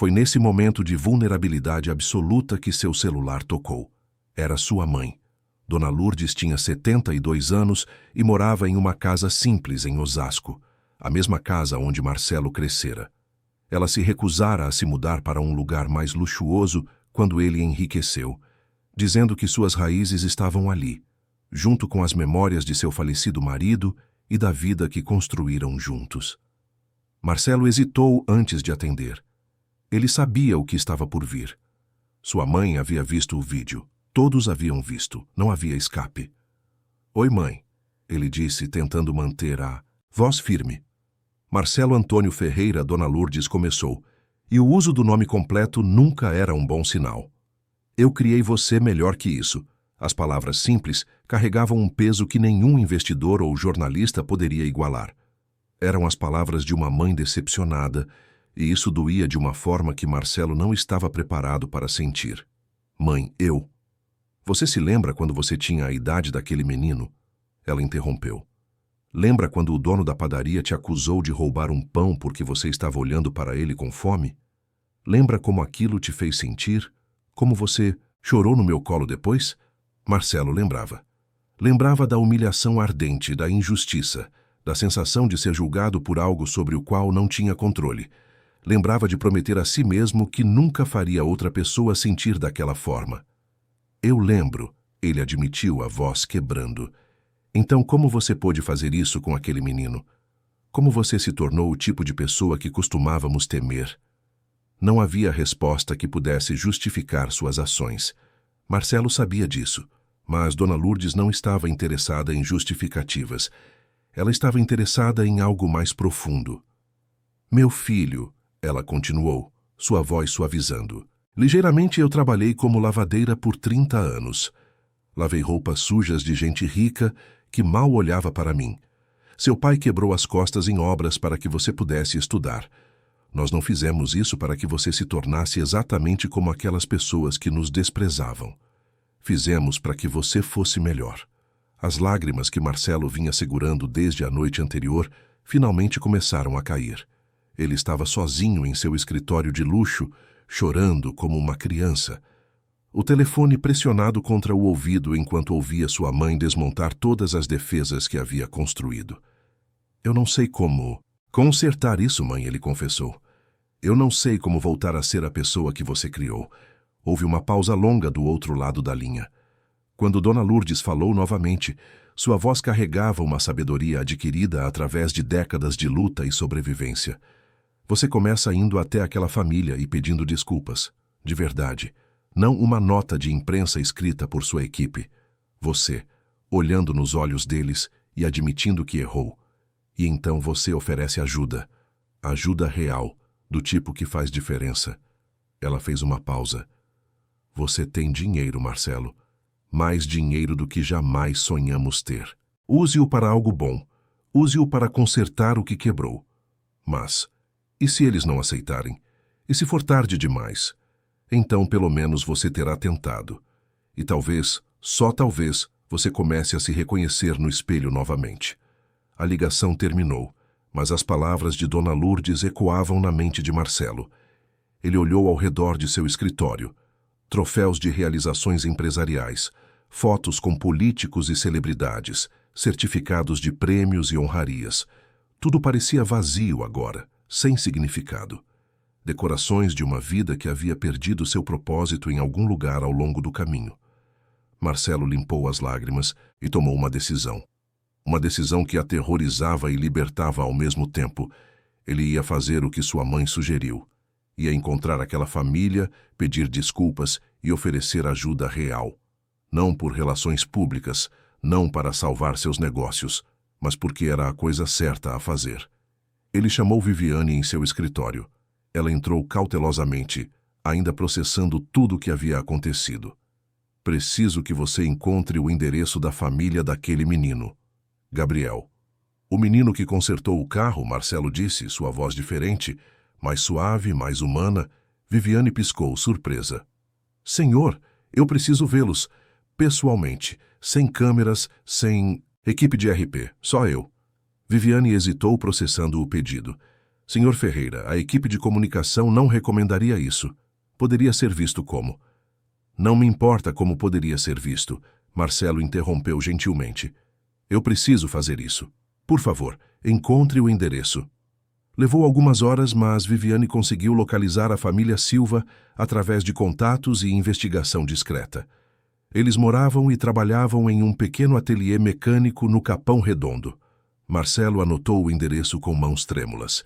Foi nesse momento de vulnerabilidade absoluta que seu celular tocou. Era sua mãe. Dona Lourdes tinha 72 anos e morava em uma casa simples em Osasco, a mesma casa onde Marcelo crescera. Ela se recusara a se mudar para um lugar mais luxuoso quando ele enriqueceu, dizendo que suas raízes estavam ali, junto com as memórias de seu falecido marido e da vida que construíram juntos. Marcelo hesitou antes de atender. Ele sabia o que estava por vir. Sua mãe havia visto o vídeo. Todos haviam visto. Não havia escape. Oi, mãe, ele disse, tentando manter a voz firme. Marcelo Antônio Ferreira, Dona Lourdes começou, e o uso do nome completo nunca era um bom sinal. Eu criei você melhor que isso. As palavras simples carregavam um peso que nenhum investidor ou jornalista poderia igualar. Eram as palavras de uma mãe decepcionada, e isso doía de uma forma que Marcelo não estava preparado para sentir. Mãe, eu. Você se lembra quando você tinha a idade daquele menino? Ela interrompeu. Lembra quando o dono da padaria te acusou de roubar um pão porque você estava olhando para ele com fome? Lembra como aquilo te fez sentir? Como você chorou no meu colo depois? Marcelo lembrava. Lembrava da humilhação ardente, da injustiça, da sensação de ser julgado por algo sobre o qual não tinha controle. Lembrava de prometer a si mesmo que nunca faria outra pessoa sentir daquela forma. Eu lembro, ele admitiu, a voz quebrando. Então como você pôde fazer isso com aquele menino? Como você se tornou o tipo de pessoa que costumávamos temer? Não havia resposta que pudesse justificar suas ações. Marcelo sabia disso, mas Dona Lourdes não estava interessada em justificativas. Ela estava interessada em algo mais profundo. Meu filho, ela continuou, sua voz suavizando. Ligeiramente eu trabalhei como lavadeira por 30 anos. Lavei roupas sujas de gente rica que mal olhava para mim. Seu pai quebrou as costas em obras para que você pudesse estudar. Nós não fizemos isso para que você se tornasse exatamente como aquelas pessoas que nos desprezavam. Fizemos para que você fosse melhor. As lágrimas que Marcelo vinha segurando desde a noite anterior finalmente começaram a cair. Ele estava sozinho em seu escritório de luxo, chorando como uma criança. O telefone pressionado contra o ouvido enquanto ouvia sua mãe desmontar todas as defesas que havia construído. Eu não sei como consertar isso, mãe, ele confessou. Eu não sei como voltar a ser a pessoa que você criou. Houve uma pausa longa do outro lado da linha. Quando Dona Lourdes falou novamente, sua voz carregava uma sabedoria adquirida através de décadas de luta e sobrevivência. Você começa indo até aquela família e pedindo desculpas, de verdade. Não uma nota de imprensa escrita por sua equipe. Você, olhando nos olhos deles e admitindo que errou. E então você oferece ajuda. Ajuda real, do tipo que faz diferença. Ela fez uma pausa. Você tem dinheiro, Marcelo. Mais dinheiro do que jamais sonhamos ter. Use-o para algo bom. Use-o para consertar o que quebrou. Mas, e se eles não aceitarem? E se for tarde demais? Então pelo menos você terá tentado. E talvez, só talvez, você comece a se reconhecer no espelho novamente. A ligação terminou, mas as palavras de Dona Lourdes ecoavam na mente de Marcelo. Ele olhou ao redor de seu escritório. Troféus de realizações empresariais, fotos com políticos e celebridades, certificados de prêmios e honrarias. Tudo parecia vazio agora, sem significado. Decorações de uma vida que havia perdido seu propósito em algum lugar ao longo do caminho. Marcelo limpou as lágrimas e tomou uma decisão. Uma decisão que aterrorizava e libertava ao mesmo tempo. Ele ia fazer o que sua mãe sugeriu. Ia encontrar aquela família, pedir desculpas e oferecer ajuda real. Não por relações públicas, não para salvar seus negócios, mas porque era a coisa certa a fazer. Ele chamou Viviane em seu escritório. Ela entrou cautelosamente, ainda processando tudo o que havia acontecido. Preciso que você encontre o endereço da família daquele menino. Gabriel. O menino que consertou o carro, Marcelo disse, sua voz diferente, mais suave, mais humana. Viviane piscou, surpresa. Senhor, eu preciso vê-los, pessoalmente, sem câmeras, sem equipe de RP, só eu. Viviane hesitou processando o pedido. Senhor Ferreira, a equipe de comunicação não recomendaria isso. Poderia ser visto como. Não me importa como poderia ser visto, Marcelo interrompeu gentilmente. Eu preciso fazer isso. Por favor, encontre o endereço. Levou algumas horas, mas Viviane conseguiu localizar a família Silva através de contatos e investigação discreta. Eles moravam e trabalhavam em um pequeno ateliê mecânico no Capão Redondo. Marcelo anotou o endereço com mãos trêmulas.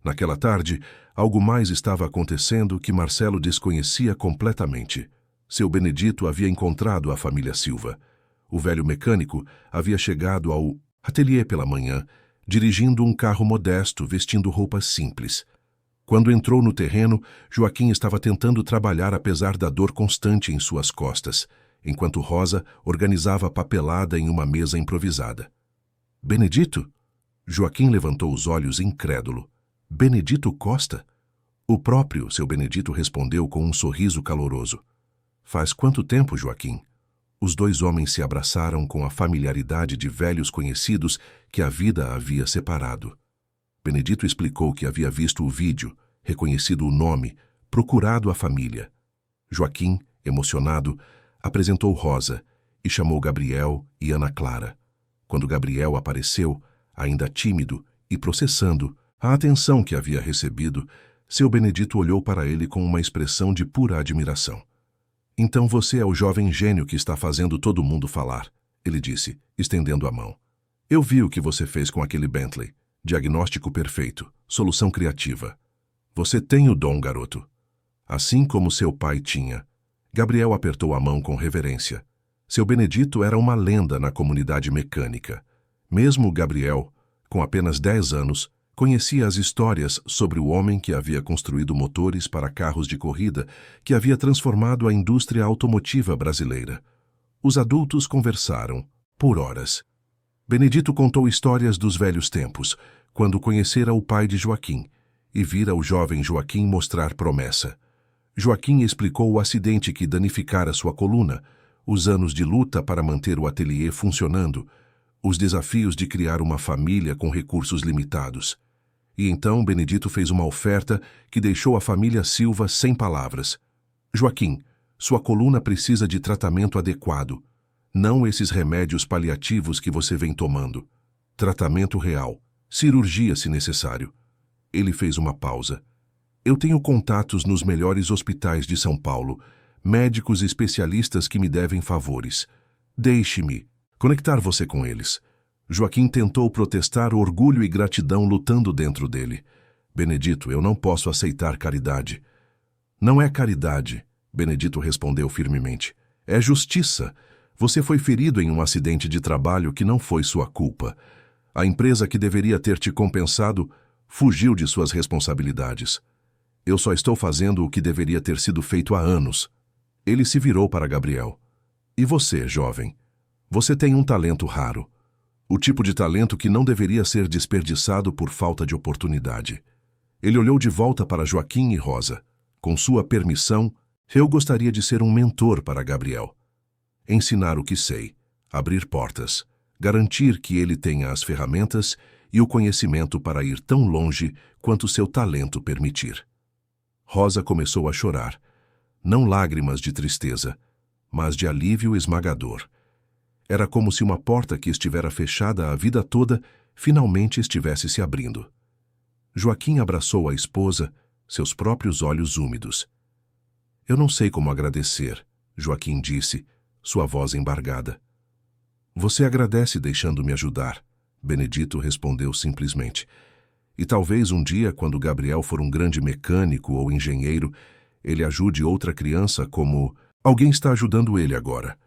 Naquela tarde, algo mais estava acontecendo que Marcelo desconhecia completamente. Seu Benedito havia encontrado a família Silva. O velho mecânico havia chegado ao ateliê pela manhã, dirigindo um carro modesto, vestindo roupas simples. Quando entrou no terreno, Joaquim estava tentando trabalhar apesar da dor constante em suas costas, enquanto Rosa organizava a papelada em uma mesa improvisada. Benedito? Joaquim levantou os olhos incrédulo. Benedito Costa? O próprio, seu Benedito respondeu com um sorriso caloroso. Faz quanto tempo, Joaquim? Os dois homens se abraçaram com a familiaridade de velhos conhecidos que a vida havia separado. Benedito explicou que havia visto o vídeo, reconhecido o nome, procurado a família. Joaquim, Emocionado, apresentou Rosa e chamou Gabriel e Ana Clara. Quando Gabriel apareceu, ainda tímido e processando a atenção que havia recebido, seu Benedito olhou para ele com uma expressão de pura admiração. Então você é o jovem gênio que está fazendo todo mundo falar, ele disse, estendendo a mão. Eu vi o que você fez com aquele Bentley. Diagnóstico perfeito, solução criativa. Você tem o dom, garoto. Assim como seu pai tinha. Gabriel apertou a mão com reverência. Seu Benedito era uma lenda na comunidade mecânica. Mesmo Gabriel, com apenas 10 anos, conhecia as histórias sobre o homem que havia construído motores para carros de corrida que havia transformado a indústria automotiva brasileira. Os adultos conversaram, por horas. Benedito contou histórias dos velhos tempos, quando conhecera o pai de Joaquim, e vira o jovem Joaquim mostrar promessa. Joaquim explicou o acidente que danificara sua coluna, os anos de luta para manter o ateliê funcionando, os desafios de criar uma família com recursos limitados. E então Benedito fez uma oferta que deixou a família Silva sem palavras. Joaquim, sua coluna precisa de tratamento adequado. Não esses remédios paliativos que você vem tomando. Tratamento real. Cirurgia, se necessário. Ele fez uma pausa. Eu tenho contatos nos melhores hospitais de São Paulo, médicos especialistas que me devem favores. Deixe-me conectar você com eles. Joaquim tentou protestar orgulho e gratidão lutando dentro dele. Benedito, eu não posso aceitar caridade. Não é caridade, Benedito respondeu firmemente. É justiça. Você foi ferido em um acidente de trabalho que não foi sua culpa. A empresa que deveria ter te compensado fugiu de suas responsabilidades. Eu só estou fazendo o que deveria ter sido feito há anos. Ele se virou para Gabriel. E você, jovem? Você tem um talento raro. O tipo de talento que não deveria ser desperdiçado por falta de oportunidade. Ele olhou de volta para Joaquim e Rosa. Com sua permissão, eu gostaria de ser um mentor para Gabriel. Ensinar o que sei, abrir portas, garantir que ele tenha as ferramentas e o conhecimento para ir tão longe quanto seu talento permitir. Rosa começou a chorar, não lágrimas de tristeza, mas de alívio esmagador. Era como se uma porta que estivera fechada a vida toda finalmente estivesse se abrindo. Joaquim abraçou a esposa, seus próprios olhos úmidos. Eu não sei como agradecer, Joaquim disse, sua voz embargada. Você agradece deixando-me ajudar, Benedito respondeu simplesmente. E talvez um dia, quando Gabriel for um grande mecânico ou engenheiro, ele ajude outra criança como alguém está ajudando ele agora.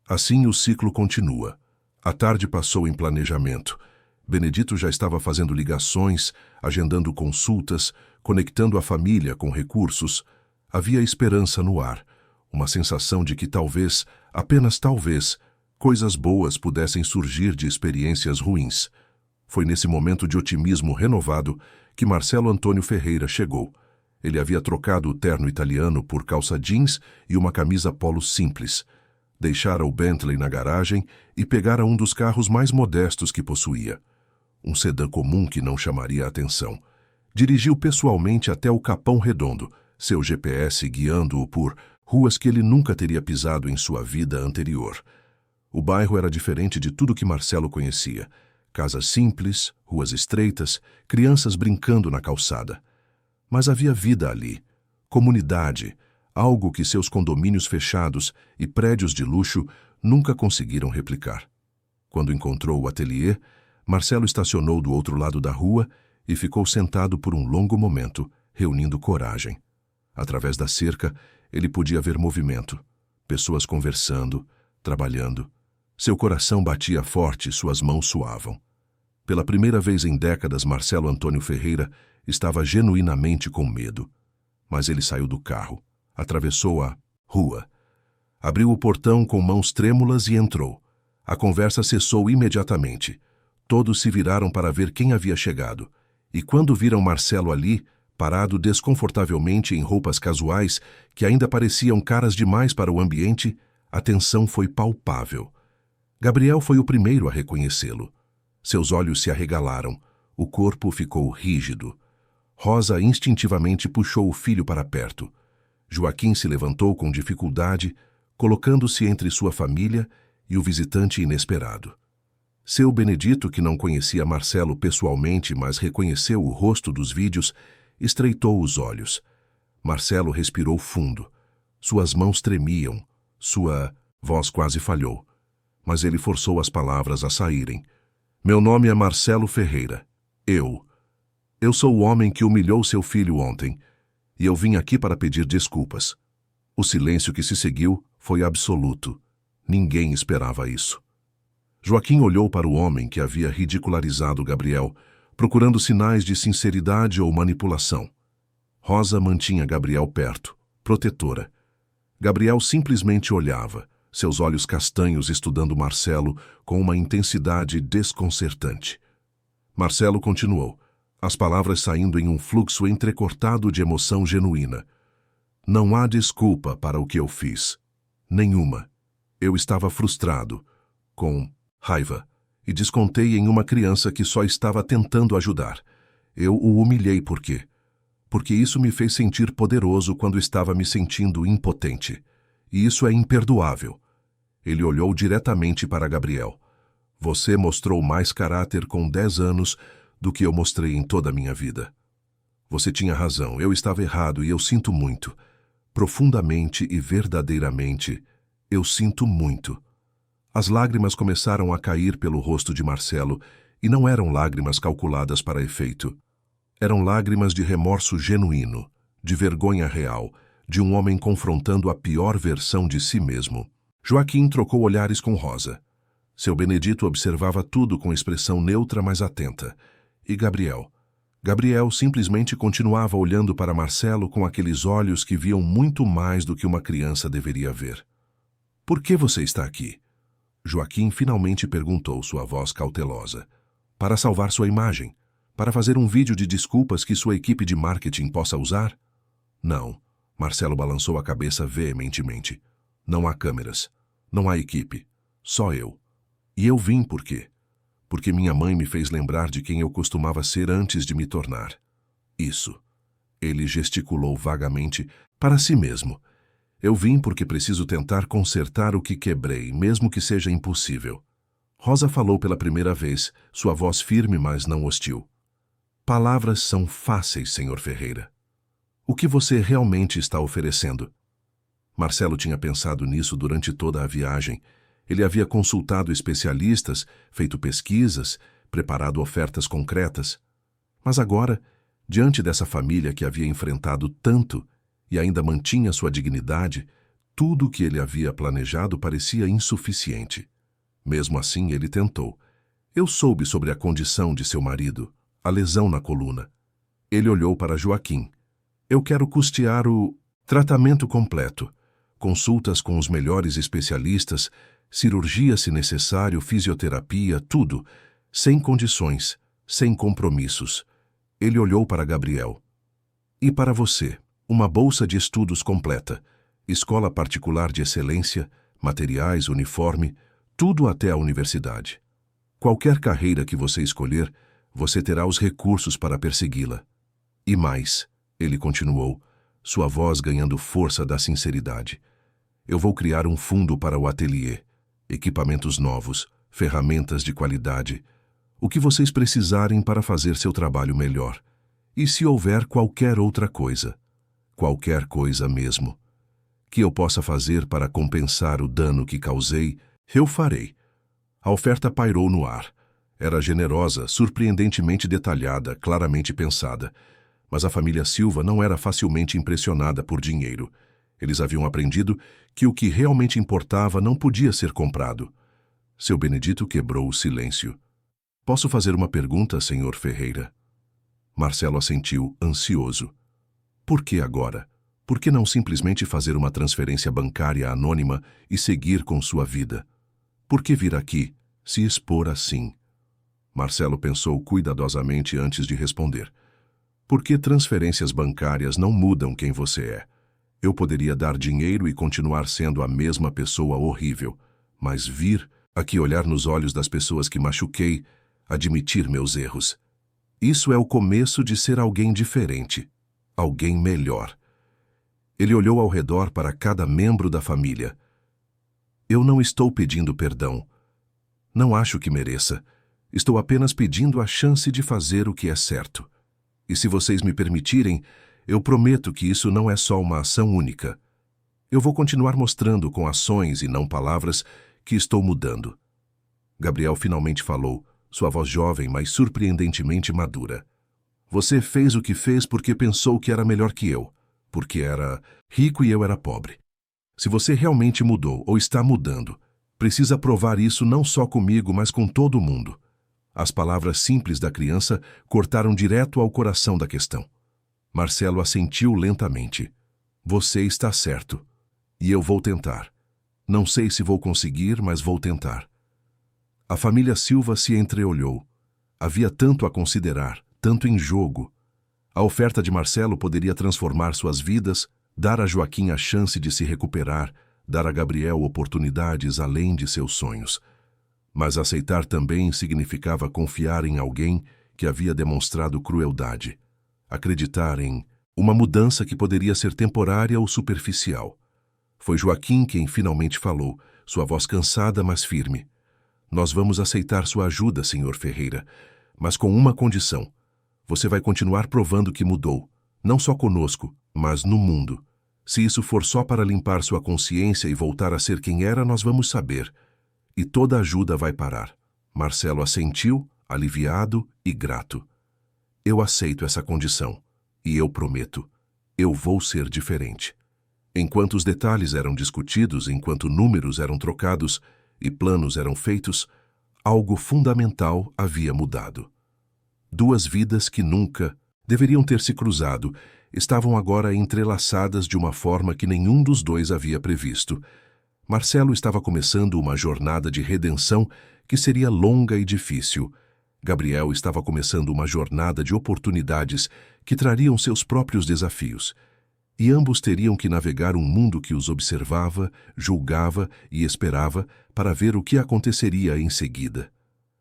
Assim o ciclo continua. A tarde passou em planejamento. Benedito já estava fazendo ligações, agendando consultas, conectando a família com recursos. Havia esperança no ar, uma sensação de que talvez, apenas talvez, coisas boas pudessem surgir de experiências ruins. Foi nesse momento de otimismo renovado que Marcelo Antônio Ferreira chegou. Ele havia trocado o terno italiano por calça jeans e uma camisa polo simples. Deixara o Bentley na garagem e pegara um dos carros mais modestos que possuía. Um sedã comum que não chamaria a atenção. Dirigiu pessoalmente até o Capão Redondo, seu GPS guiando-o por ruas que ele nunca teria pisado em sua vida anterior. O bairro era diferente de tudo que Marcelo conhecia. Casas simples, ruas estreitas, crianças brincando na calçada. Mas havia vida ali, comunidade, algo que seus condomínios fechados e prédios de luxo nunca conseguiram replicar. Quando encontrou o ateliê, Marcelo estacionou do outro lado da rua e ficou sentado por um longo momento, reunindo coragem. Através da cerca, ele podia ver movimento, pessoas conversando, trabalhando. Seu coração batia forte e suas mãos suavam. Pela primeira vez em décadas, Marcelo Antônio Ferreira estava genuinamente com medo. Mas ele saiu do carro, atravessou a rua, abriu o portão com mãos trêmulas e entrou. A conversa cessou imediatamente. Todos se viraram para ver quem havia chegado. E quando viram Marcelo ali, parado desconfortavelmente em roupas casuais que ainda pareciam caras demais para o ambiente, a tensão foi palpável. Gabriel foi o primeiro a reconhecê-lo. Seus olhos se arregalaram, o corpo ficou rígido. Rosa instintivamente puxou o filho para perto. Joaquim se levantou com dificuldade, colocando-se entre sua família e o visitante inesperado. Seu Benedito, que não conhecia Marcelo pessoalmente, mas reconheceu o rosto dos vídeos, estreitou os olhos. Marcelo respirou fundo. Suas mãos tremiam. Sua voz quase falhou. Mas ele forçou as palavras a saírem. Meu nome é Marcelo Ferreira. Eu sou o homem que humilhou seu filho ontem. E eu vim aqui para pedir desculpas. O silêncio que se seguiu foi absoluto. Ninguém esperava isso. Joaquim olhou para o homem que havia ridicularizado Gabriel, procurando sinais de sinceridade ou manipulação. Rosa mantinha Gabriel perto, protetora. Gabriel simplesmente olhava, seus olhos castanhos estudando Marcelo com uma intensidade desconcertante. Marcelo continuou, as palavras saindo em um fluxo entrecortado de emoção genuína. Não há desculpa para o que eu fiz. Nenhuma. Eu estava frustrado, com raiva, e descontei em uma criança que só estava tentando ajudar. Eu o humilhei por quê? Porque isso me fez sentir poderoso quando estava me sentindo impotente. E isso é imperdoável. Ele olhou diretamente para Gabriel. Você mostrou mais caráter com 10 anos do que eu mostrei em toda a minha vida. Você tinha razão, eu estava errado e eu sinto muito. Profundamente e verdadeiramente, eu sinto muito. As lágrimas começaram a cair pelo rosto de Marcelo e não eram lágrimas calculadas para efeito. Eram lágrimas de remorso genuíno, de vergonha real, de um homem confrontando a pior versão de si mesmo. Joaquim trocou olhares com Rosa. Seu Benedito observava tudo com expressão neutra, mas atenta. E Gabriel? Gabriel simplesmente continuava olhando para Marcelo com aqueles olhos que viam muito mais do que uma criança deveria ver. Por que você está aqui? Joaquim finalmente perguntou, sua voz cautelosa. Para salvar sua imagem? Para fazer um vídeo de desculpas que sua equipe de marketing possa usar? Não. Marcelo balançou a cabeça veementemente. Não há câmeras. Não há equipe. Só eu. E eu vim por quê? Porque minha mãe me fez lembrar de quem eu costumava ser antes de me tornar. Isso. Ele gesticulou vagamente para si mesmo. Eu vim porque preciso tentar consertar o que quebrei, mesmo que seja impossível. Rosa falou pela primeira vez, sua voz firme, mas não hostil. Palavras são fáceis, Sr. Ferreira. O que você realmente está oferecendo? Marcelo tinha pensado nisso durante toda a viagem. Ele havia consultado especialistas, feito pesquisas, preparado ofertas concretas. Mas agora, diante dessa família que havia enfrentado tanto e ainda mantinha sua dignidade, tudo o que ele havia planejado parecia insuficiente. Mesmo assim, ele tentou. Eu soube sobre a condição de seu marido, a lesão na coluna. Ele olhou para Joaquim. Eu quero custear o tratamento completo, consultas com os melhores especialistas, cirurgia se necessário, fisioterapia, tudo, sem condições, sem compromissos. Ele olhou para Gabriel. E para você, uma bolsa de estudos completa, escola particular de excelência, materiais, uniforme, tudo até a universidade. Qualquer carreira que você escolher, você terá os recursos para persegui-la. E mais, ele continuou, sua voz ganhando força da sinceridade. Eu vou criar um fundo para o ateliê, equipamentos novos, ferramentas de qualidade, o que vocês precisarem para fazer seu trabalho melhor. E se houver qualquer outra coisa, qualquer coisa mesmo, que eu possa fazer para compensar o dano que causei, eu farei. A oferta pairou no ar. Era generosa, surpreendentemente detalhada, claramente pensada. Mas a família Silva não era facilmente impressionada por dinheiro. Eles haviam aprendido que o que realmente importava não podia ser comprado. Seu Benedito quebrou o silêncio. Posso fazer uma pergunta, Sr. Ferreira? Marcelo assentiu, ansioso. Por que agora? Por que não simplesmente fazer uma transferência bancária anônima e seguir com sua vida? Por que vir aqui, se expor assim? Marcelo pensou cuidadosamente antes de responder. Porque transferências bancárias não mudam quem você é. Eu poderia dar dinheiro e continuar sendo a mesma pessoa horrível, mas vir aqui olhar nos olhos das pessoas que machuquei, admitir meus erros. Isso é o começo de ser alguém diferente, alguém melhor. Ele olhou ao redor para cada membro da família. Eu não estou pedindo perdão. Não acho que mereça. Estou apenas pedindo a chance de fazer o que é certo. E se vocês me permitirem, eu prometo que isso não é só uma ação única. Eu vou continuar mostrando com ações e não palavras que estou mudando. Gabriel finalmente falou, sua voz jovem, mas surpreendentemente madura. Você fez o que fez porque pensou que era melhor que eu, porque era rico e eu era pobre. Se você realmente mudou ou está mudando, precisa provar isso não só comigo, mas com todo mundo. As palavras simples da criança cortaram direto ao coração da questão. Marcelo assentiu lentamente. Você está certo. E eu vou tentar. Não sei se vou conseguir, mas vou tentar. A família Silva se entreolhou. Havia tanto a considerar, tanto em jogo. A oferta de Marcelo poderia transformar suas vidas, dar a Joaquim a chance de se recuperar, dar a Gabriel oportunidades além de seus sonhos. Mas aceitar também significava confiar em alguém que havia demonstrado crueldade. Acreditar em uma mudança que poderia ser temporária ou superficial. Foi Joaquim quem finalmente falou, sua voz cansada, mas firme. Nós vamos aceitar sua ajuda, Sr. Ferreira, mas com uma condição. Você vai continuar provando que mudou, não só conosco, mas no mundo. Se isso for só para limpar sua consciência e voltar a ser quem era, nós vamos saber. E toda ajuda vai parar. Marcelo assentiu, aliviado e grato. Eu aceito essa condição. E eu prometo, eu vou ser diferente. Enquanto os detalhes eram discutidos, enquanto números eram trocados e planos eram feitos, algo fundamental havia mudado. Duas vidas que nunca deveriam ter se cruzado estavam agora entrelaçadas de uma forma que nenhum dos dois havia previsto. Marcelo estava começando uma jornada de redenção que seria longa e difícil. Gabriel estava começando uma jornada de oportunidades que trariam seus próprios desafios. E ambos teriam que navegar um mundo que os observava, julgava e esperava para ver o que aconteceria em seguida.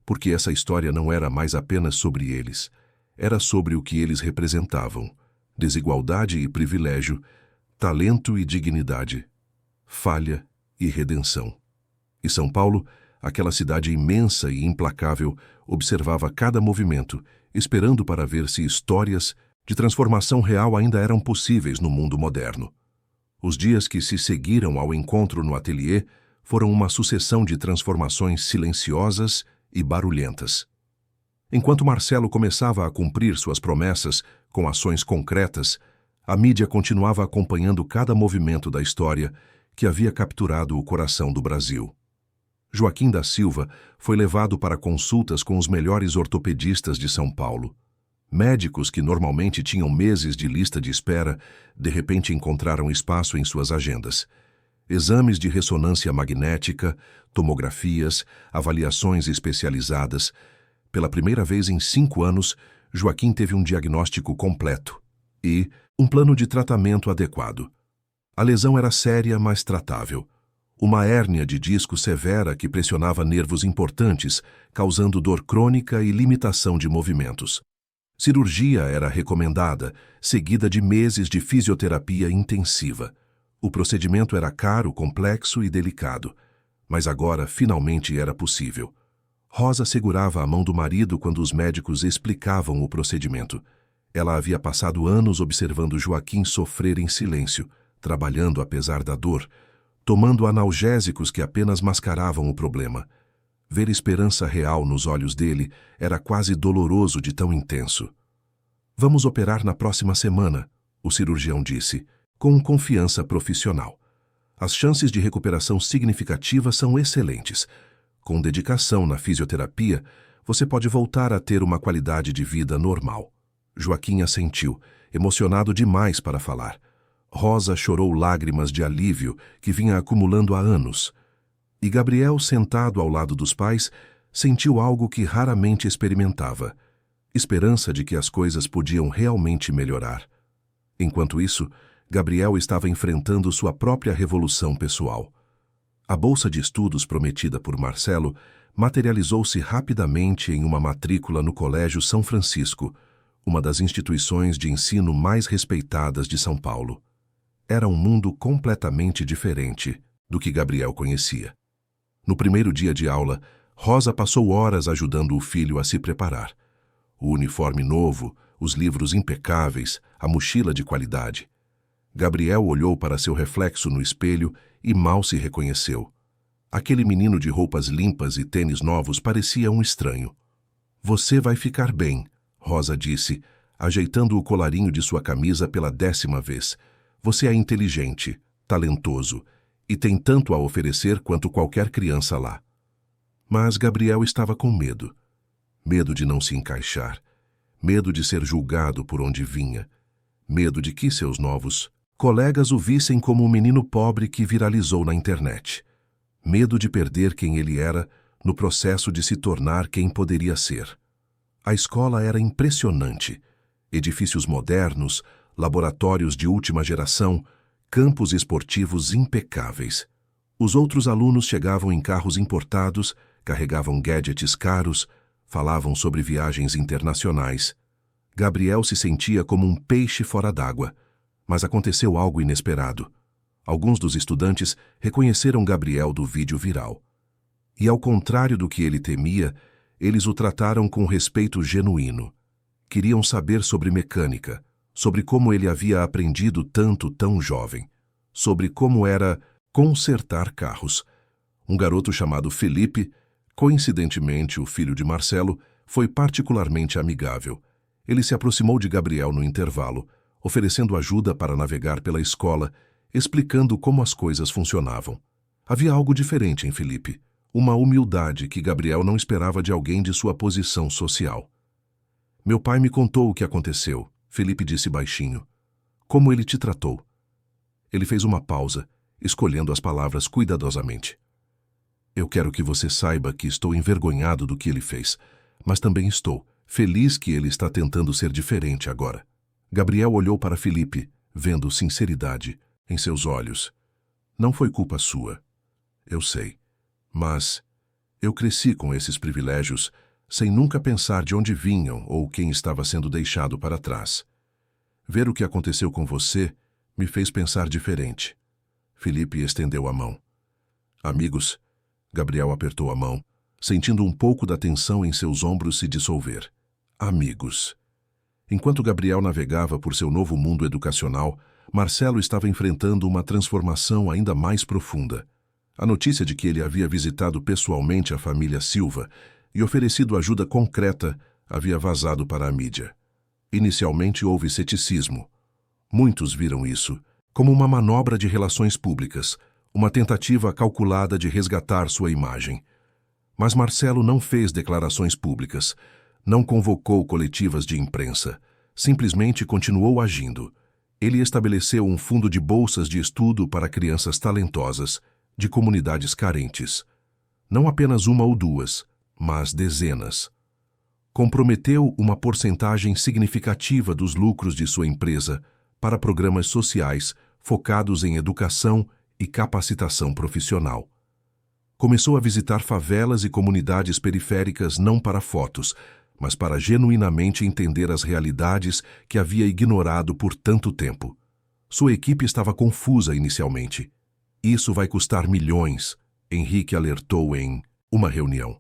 Porque essa história não era mais apenas sobre eles. Era sobre o que eles representavam. Desigualdade e privilégio, talento e dignidade, falha e redenção. E São Paulo, aquela cidade imensa e implacável, observava cada movimento, esperando para ver se histórias de transformação real ainda eram possíveis no mundo moderno. Os dias que se seguiram ao encontro no ateliê foram uma sucessão de transformações silenciosas e barulhentas. Enquanto Marcelo começava a cumprir suas promessas com ações concretas, a mídia continuava acompanhando cada movimento da história que havia capturado o coração do Brasil. Joaquim da Silva foi levado para consultas com os melhores ortopedistas de São Paulo. Médicos que normalmente tinham meses de lista de espera, de repente encontraram espaço em suas agendas. Exames de ressonância magnética, tomografias, avaliações especializadas. Pela primeira vez em 5 anos, Joaquim teve um diagnóstico completo e um plano de tratamento adequado. A lesão era séria, mas tratável. Uma hérnia de disco severa que pressionava nervos importantes, causando dor crônica e limitação de movimentos. Cirurgia era recomendada, seguida de meses de fisioterapia intensiva. O procedimento era caro, complexo e delicado, mas agora finalmente era possível. Rosa segurava a mão do marido quando os médicos explicavam o procedimento. Ela havia passado anos observando Joaquim sofrer em silêncio, trabalhando apesar da dor, tomando analgésicos que apenas mascaravam o problema. Ver esperança real nos olhos dele era quase doloroso de tão intenso. Vamos operar na próxima semana, o cirurgião disse, com confiança profissional. As chances de recuperação significativa são excelentes. Com dedicação na fisioterapia, você pode voltar a ter uma qualidade de vida normal. Joaquim assentiu, emocionado demais para falar. Rosa chorou lágrimas de alívio que vinha acumulando há anos. E Gabriel, sentado ao lado dos pais, sentiu algo que raramente experimentava: esperança de que as coisas podiam realmente melhorar. Enquanto isso, Gabriel estava enfrentando sua própria revolução pessoal. A bolsa de estudos prometida por Marcelo materializou-se rapidamente em uma matrícula no Colégio São Francisco, uma das instituições de ensino mais respeitadas de São Paulo. era um mundo completamente diferente do que Gabriel conhecia. No primeiro dia de aula, Rosa passou horas ajudando o filho a se preparar. O uniforme novo, os livros impecáveis, a mochila de qualidade. Gabriel olhou para seu reflexo no espelho e mal se reconheceu. Aquele menino de roupas limpas e tênis novos parecia um estranho. "Você vai ficar bem", Rosa disse, ajeitando o colarinho de sua camisa pela 10ª vez. "Você é inteligente, talentoso e tem tanto a oferecer quanto qualquer criança lá." Mas Gabriel estava com medo. Medo de não se encaixar. Medo de ser julgado por onde vinha. Medo de que seus novos colegas o vissem como um menino pobre que viralizou na internet. Medo de perder quem ele era no processo de se tornar quem poderia ser. A escola era impressionante. Edifícios modernos, laboratórios de última geração, campos esportivos impecáveis. Os outros alunos chegavam em carros importados, carregavam gadgets caros, falavam sobre viagens internacionais. Gabriel se sentia como um peixe fora d'água, mas aconteceu algo inesperado. Alguns dos estudantes reconheceram Gabriel do vídeo viral. E ao contrário do que ele temia, eles o trataram com respeito genuíno. Queriam saber sobre mecânica, sobre como ele havia aprendido tanto tão jovem, sobre como era consertar carros. Um garoto chamado Felipe, coincidentemente o filho de Marcelo, foi particularmente amigável. Ele se aproximou de Gabriel no intervalo, oferecendo ajuda para navegar pela escola, explicando como as coisas funcionavam. Havia algo diferente em Felipe, uma humildade que Gabriel não esperava de alguém de sua posição social. "Meu pai me contou o que aconteceu", Felipe disse baixinho. "Como ele te tratou?" Ele fez uma pausa, escolhendo as palavras cuidadosamente. "Eu quero que você saiba que estou envergonhado do que ele fez, mas também estou feliz que ele está tentando ser diferente agora." Gabriel olhou para Felipe, vendo sinceridade em seus olhos. "Não foi culpa sua. Eu sei. Mas eu cresci com esses privilégios, sem nunca pensar de onde vinham ou quem estava sendo deixado para trás. Ver o que aconteceu com você me fez pensar diferente." Felipe estendeu a mão. "Amigos?" Gabriel apertou a mão, sentindo um pouco da tensão em seus ombros se dissolver. "Amigos." Enquanto Gabriel navegava por seu novo mundo educacional, Marcelo estava enfrentando uma transformação ainda mais profunda. A notícia de que ele havia visitado pessoalmente a família Silva e oferecido ajuda concreta havia vazado para a mídia. Inicialmente houve ceticismo. Muitos viram isso como uma manobra de relações públicas, uma tentativa calculada de resgatar sua imagem. Mas Marcelo não fez declarações públicas, não convocou coletivas de imprensa, simplesmente continuou agindo. Ele estabeleceu um fundo de bolsas de estudo para crianças talentosas, de comunidades carentes. Não apenas uma ou duas, mas dezenas. Comprometeu uma porcentagem significativa dos lucros de sua empresa para programas sociais focados em educação e capacitação profissional. Começou a visitar favelas e comunidades periféricas não para fotos, mas para genuinamente entender as realidades que havia ignorado por tanto tempo. Sua equipe estava confusa inicialmente. "Isso vai custar milhões", Henrique alertou em uma reunião.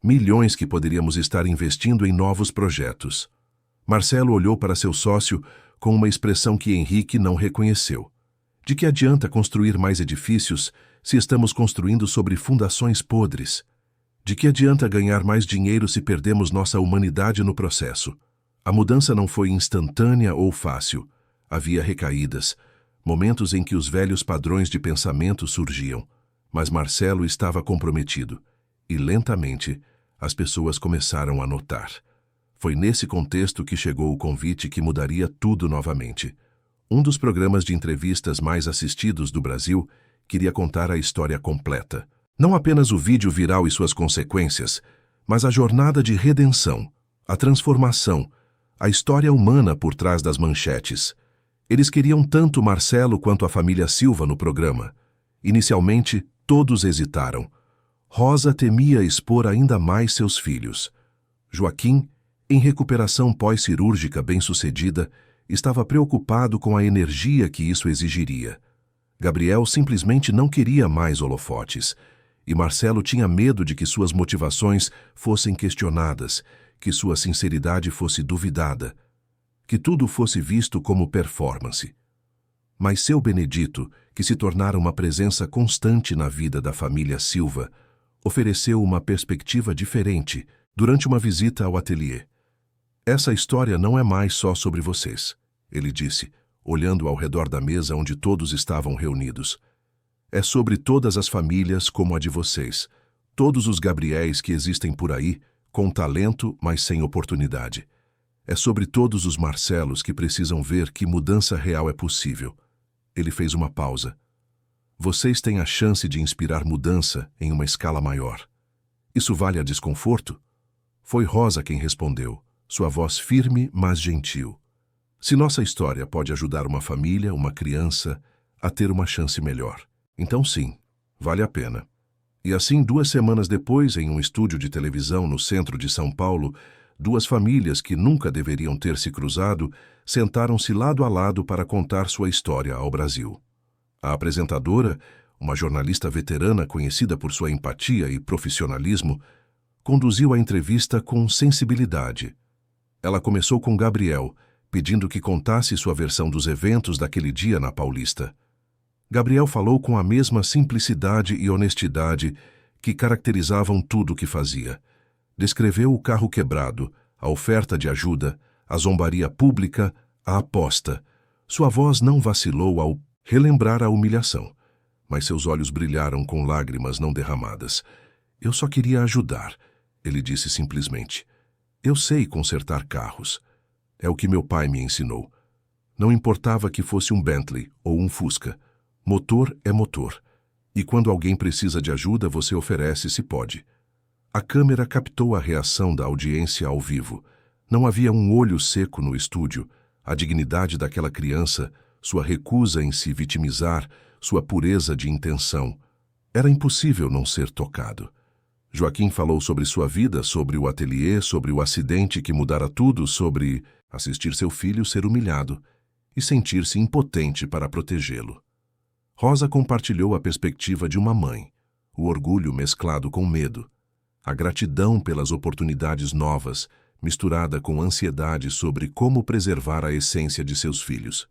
"Milhões que poderíamos estar investindo em novos projetos." Marcelo olhou para seu sócio com uma expressão que Henrique não reconheceu. "De que adianta construir mais edifícios se estamos construindo sobre fundações podres? De que adianta ganhar mais dinheiro se perdemos nossa humanidade no processo?" A mudança não foi instantânea ou fácil. Havia recaídas, momentos em que os velhos padrões de pensamento surgiam, mas Marcelo estava comprometido, e lentamente as pessoas começaram a notar. Foi nesse contexto que chegou o convite que mudaria tudo novamente. Um dos programas de entrevistas mais assistidos do Brasil queria contar a história completa. Não apenas o vídeo viral e suas consequências, mas a jornada de redenção, a transformação, a história humana por trás das manchetes. Eles queriam tanto Marcelo quanto a família Silva no programa. Inicialmente, todos hesitaram. Rosa temia expor ainda mais seus filhos. Joaquim, em recuperação pós-cirúrgica bem-sucedida, Estava preocupado com a energia que isso exigiria. Gabriel simplesmente não queria mais holofotes, e Marcelo tinha medo de que suas motivações fossem questionadas, que sua sinceridade fosse duvidada, que tudo fosse visto como performance. Mas seu Benedito, que se tornara uma presença constante na vida da família Silva, ofereceu uma perspectiva diferente durante uma visita ao ateliê. Essa história não é mais só sobre vocês, ele disse, olhando ao redor da mesa onde todos estavam reunidos. É sobre todas as famílias como a de vocês, todos os Gabriéis que existem por aí, com talento, mas sem oportunidade. É sobre todos os Marcelos que precisam ver que mudança real é possível. Ele fez uma pausa. Vocês têm a chance de inspirar mudança em uma escala maior. Isso vale a desconforto? Foi Rosa quem respondeu, sua voz firme, mas gentil. Se nossa história pode ajudar uma família, uma criança, a ter uma chance melhor, então sim, vale a pena. E assim, 2 semanas depois, em um estúdio de televisão no centro de São Paulo, 2 famílias que nunca deveriam ter se cruzado sentaram-se lado a lado para contar sua história ao Brasil. A apresentadora, uma jornalista veterana conhecida por sua empatia e profissionalismo, conduziu a entrevista com sensibilidade. Ela começou com Gabriel, pedindo que contasse sua versão dos eventos daquele dia na Paulista. Gabriel falou com a mesma simplicidade e honestidade que caracterizavam tudo o que fazia. Descreveu o carro quebrado, a oferta de ajuda, a zombaria pública, a aposta. Sua voz não vacilou ao relembrar a humilhação, mas seus olhos brilharam com lágrimas não derramadas. Eu só queria ajudar, ele disse simplesmente. Eu sei consertar carros. É o que meu pai me ensinou. Não importava que fosse um Bentley ou um Fusca. Motor é motor. E quando alguém precisa de ajuda, você oferece se pode. A câmera captou a reação da audiência ao vivo. Não havia um olho seco no estúdio. A dignidade daquela criança, sua recusa em se vitimizar, sua pureza de intenção. Era impossível não ser tocado. Joaquim falou sobre sua vida, sobre o ateliê, sobre o acidente que mudara tudo, sobre assistir seu filho ser humilhado e sentir-se impotente para protegê-lo. Rosa compartilhou a perspectiva de uma mãe, o orgulho mesclado com medo, a gratidão pelas oportunidades novas, misturada com ansiedade sobre como preservar a essência de seus filhos.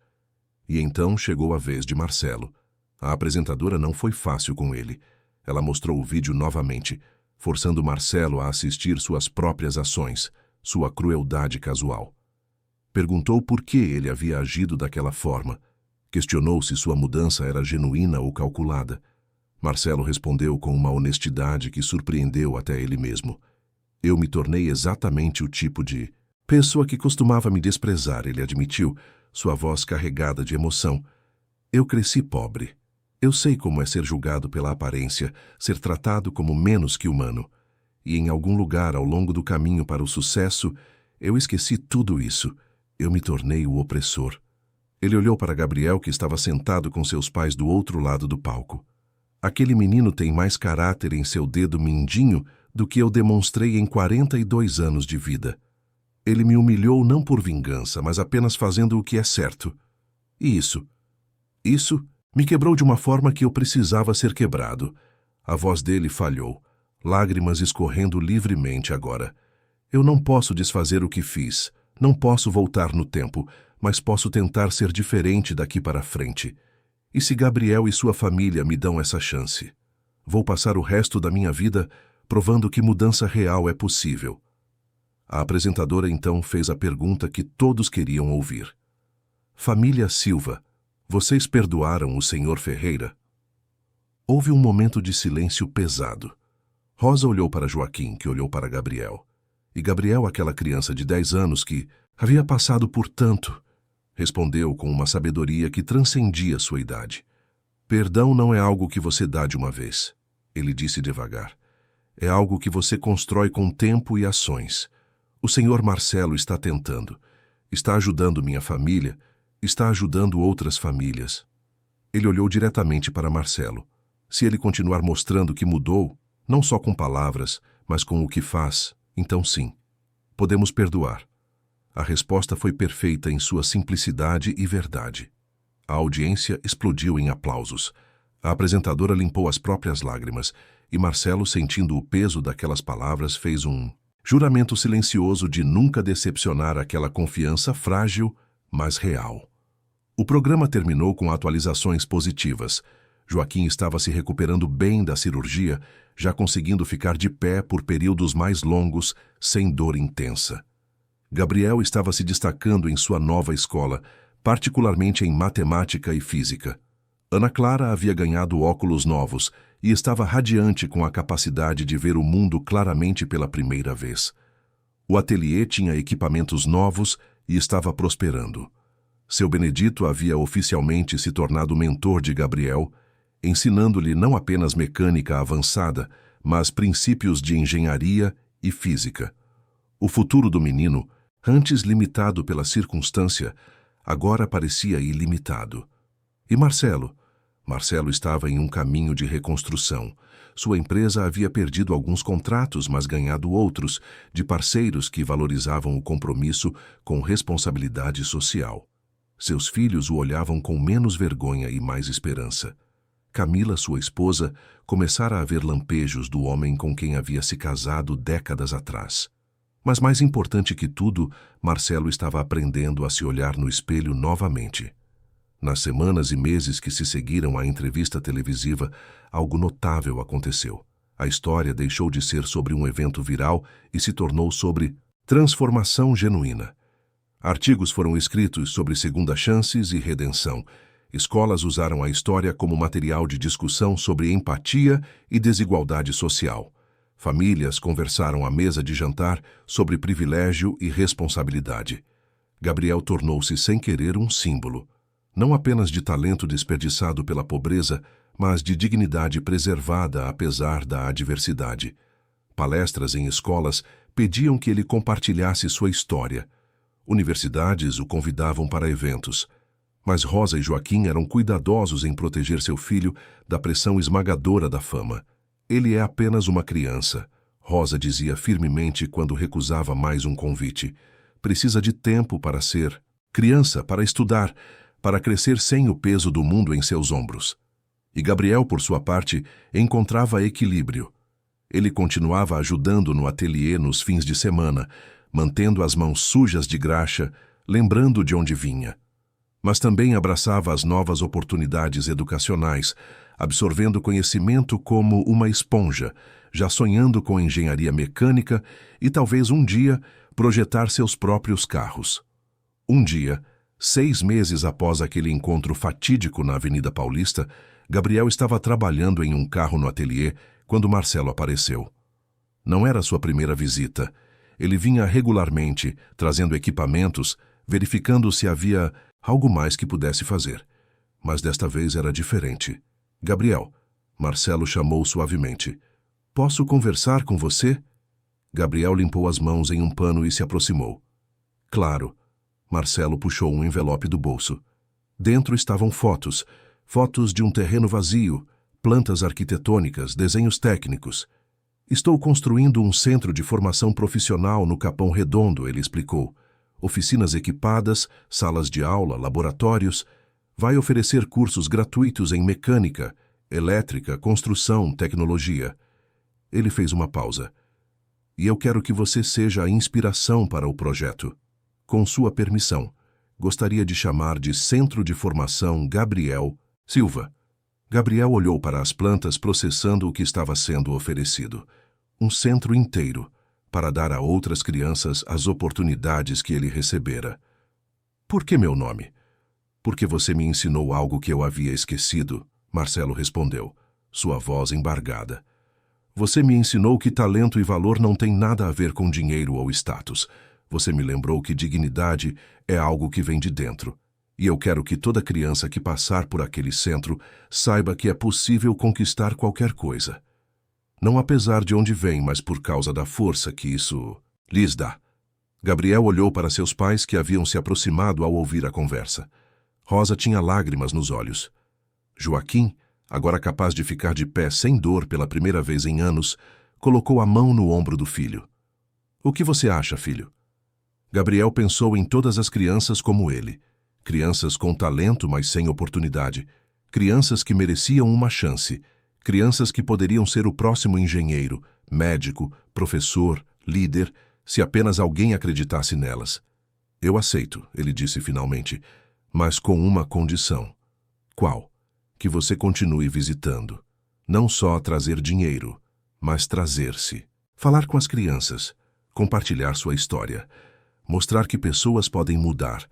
E então chegou a vez de Marcelo. A apresentadora não foi fácil com ele. Ela mostrou o vídeo novamente, forçando Marcelo a assistir suas próprias ações, sua crueldade casual. Perguntou por que ele havia agido daquela forma. Questionou se sua mudança era genuína ou calculada. Marcelo respondeu com uma honestidade que surpreendeu até ele mesmo. Eu me tornei exatamente o tipo de pessoa que costumava me desprezar, ele admitiu, sua voz carregada de emoção. Eu cresci pobre. Eu sei como é ser julgado pela aparência, ser tratado como menos que humano. E em algum lugar ao longo do caminho para o sucesso, eu esqueci tudo isso. Eu me tornei o opressor. Ele olhou para Gabriel, que estava sentado com seus pais do outro lado do palco. Aquele menino tem mais caráter em seu dedo mindinho do que eu demonstrei em 42 anos de vida. Ele me humilhou não por vingança, mas apenas fazendo o que é certo. E isso me quebrou de uma forma que eu precisava ser quebrado. A voz dele falhou, lágrimas escorrendo livremente agora. Eu não posso desfazer o que fiz, não posso voltar no tempo, mas posso tentar ser diferente daqui para frente. E se Gabriel e sua família me dão essa chance? Vou passar o resto da minha vida provando que mudança real é possível. A apresentadora então fez a pergunta que todos queriam ouvir. Família Silva, vocês perdoaram o Sr. Ferreira? Houve um momento de silêncio pesado. Rosa olhou para Joaquim, que olhou para Gabriel. E Gabriel, aquela criança de 10 anos que havia passado por tanto, respondeu com uma sabedoria que transcendia sua idade. Perdão não é algo que você dá de uma vez, ele disse devagar. É algo que você constrói com tempo e ações. O Sr. Marcelo está tentando. Está ajudando minha família, está ajudando outras famílias. Ele olhou diretamente para Marcelo. Se ele continuar mostrando que mudou, não só com palavras, mas com o que faz, então sim, podemos perdoar. A resposta foi perfeita em sua simplicidade e verdade. A audiência explodiu em aplausos. A apresentadora limpou as próprias lágrimas e Marcelo, sentindo o peso daquelas palavras, fez um juramento silencioso de nunca decepcionar aquela confiança frágil, mas real. O programa terminou com atualizações positivas. Joaquim estava se recuperando bem da cirurgia, já conseguindo ficar de pé por períodos mais longos, sem dor intensa. Gabriel estava se destacando em sua nova escola, particularmente em matemática e física. Ana Clara havia ganhado óculos novos e estava radiante com a capacidade de ver o mundo claramente pela primeira vez. O ateliê tinha equipamentos novos e estava prosperando. Seu Benedito havia oficialmente se tornado mentor de Gabriel, ensinando-lhe não apenas mecânica avançada, mas princípios de engenharia e física. O futuro do menino, antes limitado pela circunstância, agora parecia ilimitado. E Marcelo? Marcelo estava em um caminho de reconstrução. Sua empresa havia perdido alguns contratos, mas ganhado outros, de parceiros que valorizavam o compromisso com responsabilidade social. Seus filhos o olhavam com menos vergonha e mais esperança. Camila, sua esposa, começara a ver lampejos do homem com quem havia se casado décadas atrás. Mas mais importante que tudo, Marcelo estava aprendendo a se olhar no espelho novamente. Nas semanas e meses que se seguiram à entrevista televisiva, algo notável aconteceu. A história deixou de ser sobre um evento viral e se tornou sobre transformação genuína. Artigos foram escritos sobre segundas chances e redenção. Escolas usaram a história como material de discussão sobre empatia e desigualdade social. Famílias conversaram à mesa de jantar sobre privilégio e responsabilidade. Gabriel tornou-se sem querer um símbolo, não apenas de talento desperdiçado pela pobreza, mas de dignidade preservada apesar da adversidade. Palestras em escolas pediam que ele compartilhasse sua história. Universidades o convidavam para eventos. Mas Rosa e Joaquim eram cuidadosos em proteger seu filho da pressão esmagadora da fama. Ele é apenas uma criança, Rosa dizia firmemente quando recusava mais um convite. Precisa de tempo para ser criança, para estudar, para crescer sem o peso do mundo em seus ombros. E Gabriel, por sua parte, encontrava equilíbrio. Ele continuava ajudando no ateliê nos fins de semana, mantendo as mãos sujas de graxa, lembrando de onde vinha. Mas também abraçava as novas oportunidades educacionais, absorvendo conhecimento como uma esponja, já sonhando com engenharia mecânica e talvez um dia projetar seus próprios carros. Um dia, 6 meses após aquele encontro fatídico na Avenida Paulista, Gabriel estava trabalhando em um carro no ateliê quando Marcelo apareceu. Não era sua primeira visita. Ele vinha regularmente, trazendo equipamentos, verificando se havia algo mais que pudesse fazer. Mas desta vez era diferente. Gabriel, Marcelo chamou suavemente. Posso conversar com você? Gabriel limpou as mãos em um pano e se aproximou. Claro. Marcelo puxou um envelope do bolso. Dentro estavam fotos de um terreno vazio, plantas arquitetônicas, desenhos técnicos. Estou construindo um centro de formação profissional no Capão Redondo, ele explicou. Oficinas equipadas, salas de aula, laboratórios. Vai oferecer cursos gratuitos em mecânica, elétrica, construção, tecnologia. Ele fez uma pausa. E eu quero que você seja a inspiração para o projeto. Com sua permissão, gostaria de chamar de Centro de Formação Gabriel Silva. Gabriel olhou para as plantas processando o que estava sendo oferecido. Um centro inteiro, para dar a outras crianças as oportunidades que ele recebera. Por que meu nome? Porque você me ensinou algo que eu havia esquecido, Marcelo respondeu, sua voz embargada. Você me ensinou que talento e valor não têm nada a ver com dinheiro ou status. Você me lembrou que dignidade é algo que vem de dentro. E eu quero que toda criança que passar por aquele centro saiba que é possível conquistar qualquer coisa. Não apesar de onde vem, mas por causa da força que isso lhes dá. Gabriel olhou para seus pais que haviam se aproximado ao ouvir a conversa. Rosa tinha lágrimas nos olhos. Joaquim, agora capaz de ficar de pé sem dor pela primeira vez em anos, colocou a mão no ombro do filho. O que você acha, filho? Gabriel pensou em todas as crianças como ele. Crianças com talento, mas sem oportunidade. Crianças que mereciam uma chance. Crianças que poderiam ser o próximo engenheiro, médico, professor, líder, se apenas alguém acreditasse nelas. Eu aceito, ele disse finalmente, mas com uma condição. Qual? Que você continue visitando. Não só trazer dinheiro, mas trazer-se. Falar com as crianças, compartilhar sua história, mostrar que pessoas podem mudar,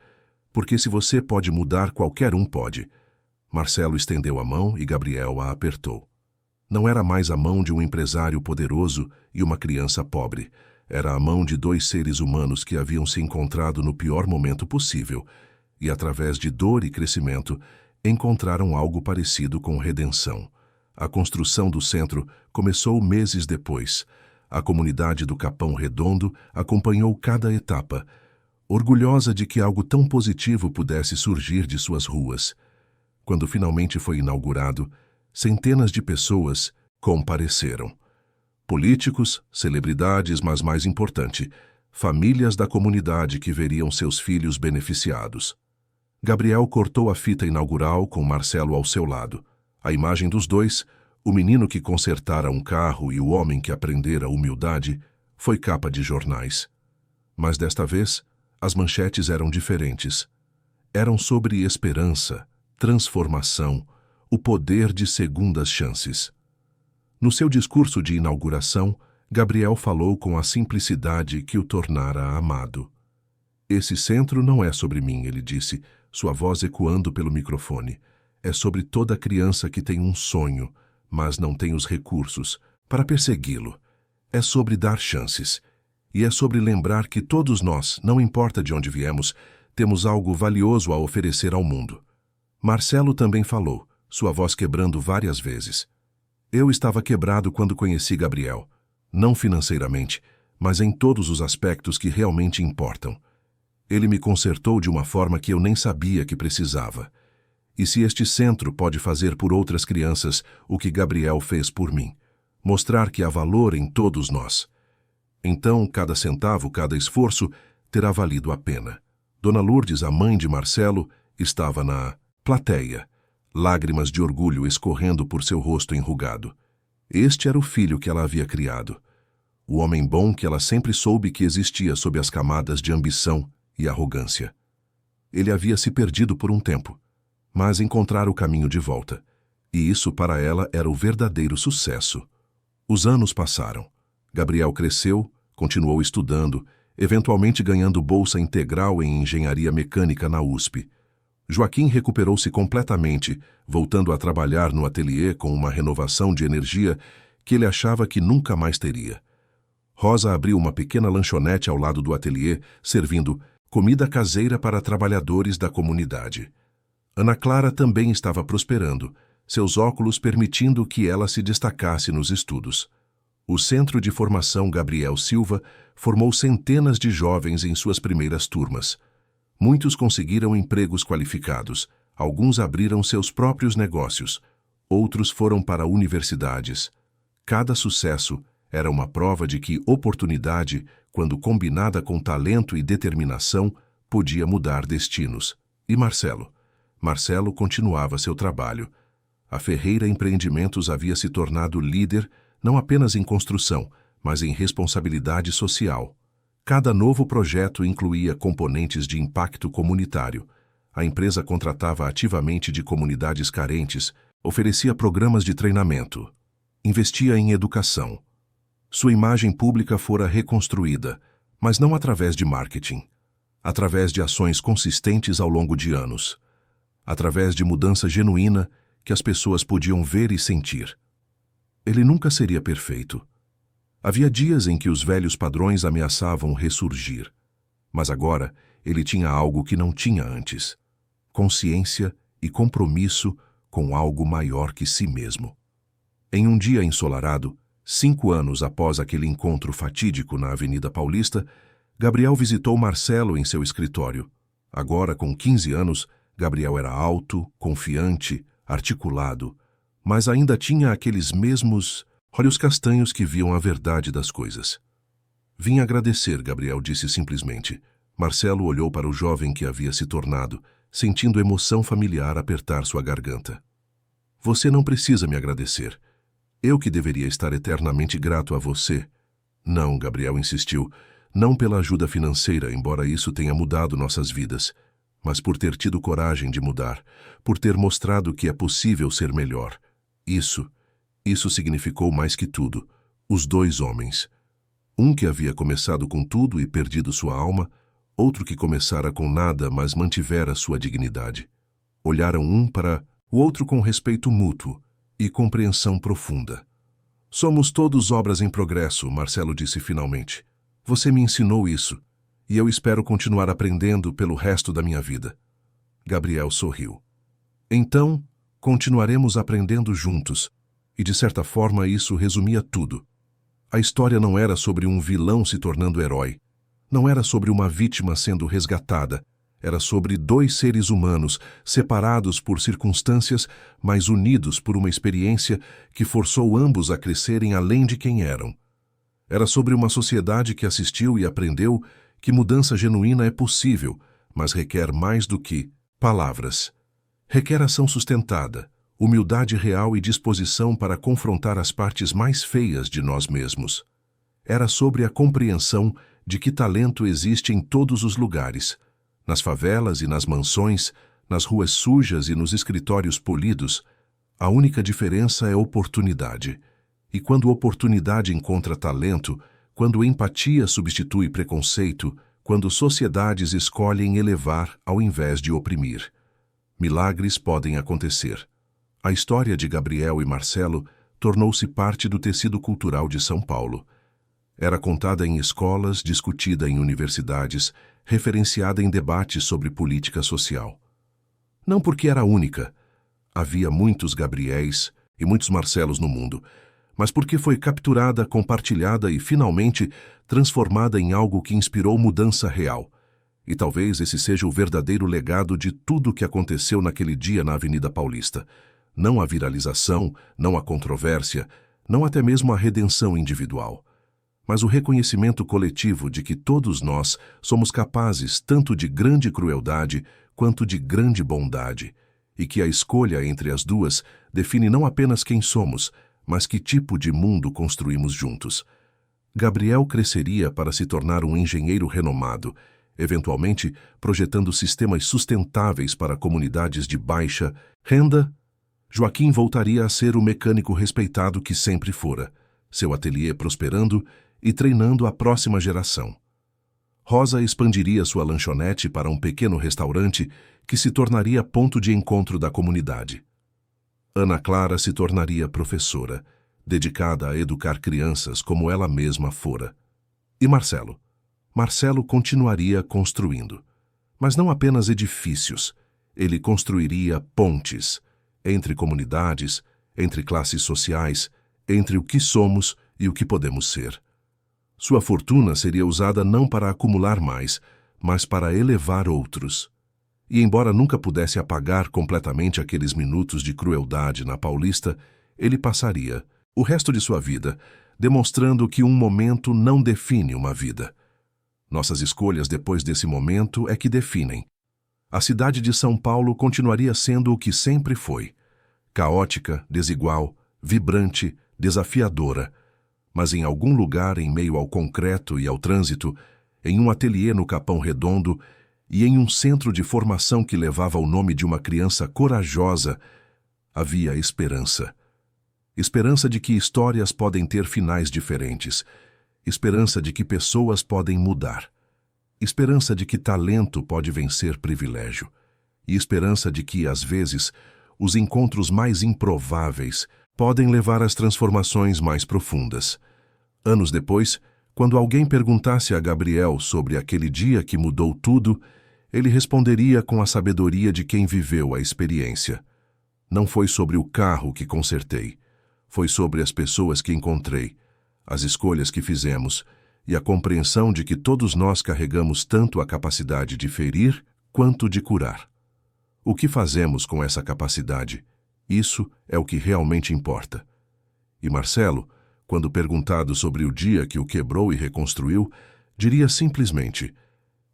porque se você pode mudar, qualquer um pode. Marcelo estendeu a mão e Gabriel a apertou. Não era mais a mão de um empresário poderoso e uma criança pobre. Era a mão de dois seres humanos que haviam se encontrado no pior momento possível e, através de dor e crescimento, encontraram algo parecido com redenção. A construção do centro começou meses depois. A comunidade do Capão Redondo acompanhou cada etapa, orgulhosa de que algo tão positivo pudesse surgir de suas ruas. Quando finalmente foi inaugurado, centenas de pessoas compareceram. Políticos, celebridades, mas mais importante, famílias da comunidade que veriam seus filhos beneficiados. Gabriel cortou a fita inaugural com Marcelo ao seu lado. A imagem dos dois, o menino que consertara um carro e o homem que aprendera humildade, foi capa de jornais. Mas desta vez, as manchetes eram diferentes. Eram sobre esperança, transformação, o poder de segundas chances. No seu discurso de inauguração, Gabriel falou com a simplicidade que o tornara amado. Esse centro não é sobre mim, ele disse, sua voz ecoando pelo microfone. É sobre toda criança que tem um sonho, mas não tem os recursos para persegui-lo. É sobre dar chances. E é sobre lembrar que todos nós, não importa de onde viemos, temos algo valioso a oferecer ao mundo. Marcelo também falou, sua voz quebrando várias vezes. Eu estava quebrado quando conheci Gabriel, não financeiramente, mas em todos os aspectos que realmente importam. Ele me consertou de uma forma que eu nem sabia que precisava. E se este centro pode fazer por outras crianças o que Gabriel fez por mim, mostrar que há valor em todos nós, então cada centavo, cada esforço terá valido a pena. Dona Lourdes, a mãe de Marcelo, estava na plateia, lágrimas de orgulho escorrendo por seu rosto enrugado. Este era o filho que ela havia criado. O homem bom que ela sempre soube que existia sob as camadas de ambição e arrogância. Ele havia se perdido por um tempo, mas encontrara o caminho de volta. E isso para ela era o verdadeiro sucesso. Os anos passaram. Gabriel cresceu, continuou estudando, eventualmente ganhando bolsa integral em engenharia mecânica na USP. Joaquim recuperou-se completamente, voltando a trabalhar no ateliê com uma renovação de energia que ele achava que nunca mais teria. Rosa abriu uma pequena lanchonete ao lado do ateliê, servindo comida caseira para trabalhadores da comunidade. Ana Clara também estava prosperando, seus óculos permitindo que ela se destacasse nos estudos. O Centro de Formação Gabriel Silva formou centenas de jovens em suas primeiras turmas. Muitos conseguiram empregos qualificados, alguns abriram seus próprios negócios, outros foram para universidades. Cada sucesso era uma prova de que oportunidade, quando combinada com talento e determinação, podia mudar destinos. E Marcelo? Marcelo continuava seu trabalho. A Ferreira Empreendimentos havia se tornado líder não apenas em construção, mas em responsabilidade social. Cada novo projeto incluía componentes de impacto comunitário. A empresa contratava ativamente de comunidades carentes, oferecia programas de treinamento, investia em educação. Sua imagem pública fora reconstruída, mas não através de marketing, através de ações consistentes ao longo de anos, através de mudança genuína que as pessoas podiam ver e sentir. Ele nunca seria perfeito. Havia dias em que os velhos padrões ameaçavam ressurgir, mas agora ele tinha algo que não tinha antes: consciência e compromisso com algo maior que si mesmo. Em um dia ensolarado, 5 anos após aquele encontro fatídico na Avenida Paulista, Gabriel visitou Marcelo em seu escritório. Agora, com 15 anos, Gabriel era alto, confiante, articulado, mas ainda tinha aqueles mesmos olhos castanhos que viam a verdade das coisas. Vim agradecer, Gabriel disse simplesmente. Marcelo olhou para o jovem que havia se tornado, sentindo emoção familiar apertar sua garganta. Você não precisa me agradecer. Eu que deveria estar eternamente grato a você. Não, Gabriel insistiu, não pela ajuda financeira, embora isso tenha mudado nossas vidas, mas por ter tido coragem de mudar, por ter mostrado que é possível ser melhor. Isso significou mais que tudo. Os dois homens. Um que havia começado com tudo e perdido sua alma, outro que começara com nada, mas mantivera sua dignidade. Olharam um para o outro com respeito mútuo e compreensão profunda. Somos todos obras em progresso, Marcelo disse finalmente. Você me ensinou isso, e eu espero continuar aprendendo pelo resto da minha vida. Gabriel sorriu. Então, continuaremos aprendendo juntos, e de certa forma isso resumia tudo. A história não era sobre um vilão se tornando herói. Não era sobre uma vítima sendo resgatada. Era sobre dois seres humanos, separados por circunstâncias, mas unidos por uma experiência que forçou ambos a crescerem além de quem eram. Era sobre uma sociedade que assistiu e aprendeu que mudança genuína é possível, mas requer mais do que palavras. Requer ação sustentada, humildade real e disposição para confrontar as partes mais feias de nós mesmos. Era sobre a compreensão de que talento existe em todos os lugares, nas favelas e nas mansões, nas ruas sujas e nos escritórios polidos. A única diferença é oportunidade. E quando oportunidade encontra talento, quando empatia substitui preconceito, quando sociedades escolhem elevar ao invés de oprimir, milagres podem acontecer. A história de Gabriel e Marcelo tornou-se parte do tecido cultural de São Paulo. Era contada em escolas, discutida em universidades, referenciada em debates sobre política social. Não porque era única. Havia muitos Gabriéis e muitos Marcelos no mundo, mas porque foi capturada, compartilhada e, finalmente, transformada em algo que inspirou mudança real. E talvez esse seja o verdadeiro legado de tudo o que aconteceu naquele dia na Avenida Paulista. Não a viralização, não a controvérsia, não até mesmo a redenção individual, mas o reconhecimento coletivo de que todos nós somos capazes tanto de grande crueldade quanto de grande bondade, e que a escolha entre as duas define não apenas quem somos, mas que tipo de mundo construímos juntos. Gabriel cresceria para se tornar um engenheiro renomado, eventualmente projetando sistemas sustentáveis para comunidades de baixa renda. Joaquim voltaria a ser o mecânico respeitado que sempre fora, seu ateliê prosperando e treinando a próxima geração. Rosa expandiria sua lanchonete para um pequeno restaurante que se tornaria ponto de encontro da comunidade. Ana Clara se tornaria professora, dedicada a educar crianças como ela mesma fora. E Marcelo? Marcelo continuaria construindo. Mas não apenas edifícios. Ele construiria pontes entre comunidades, entre classes sociais, entre o que somos e o que podemos ser. Sua fortuna seria usada não para acumular mais, mas para elevar outros. E embora nunca pudesse apagar completamente aqueles minutos de crueldade na Paulista, ele passaria o resto de sua vida demonstrando que um momento não define uma vida. Nossas escolhas depois desse momento é que definem. A cidade de São Paulo continuaria sendo o que sempre foi: caótica, desigual, vibrante, desafiadora, mas em algum lugar em meio ao concreto e ao trânsito, em um ateliê no Capão Redondo e em um centro de formação que levava o nome de uma criança corajosa, havia esperança. Esperança de que histórias podem ter finais diferentes. Esperança de que pessoas podem mudar. Esperança de que talento pode vencer privilégio. E esperança de que, às vezes, os encontros mais improváveis podem levar às transformações mais profundas. Anos depois, quando alguém perguntasse a Gabriel sobre aquele dia que mudou tudo, ele responderia com a sabedoria de quem viveu a experiência. Não foi sobre o carro que consertei. Foi sobre as pessoas que encontrei, as escolhas que fizemos e a compreensão de que todos nós carregamos tanto a capacidade de ferir quanto de curar. O que fazemos com essa capacidade? Isso é o que realmente importa. E Marcelo, quando perguntado sobre o dia que o quebrou e reconstruiu, diria simplesmente: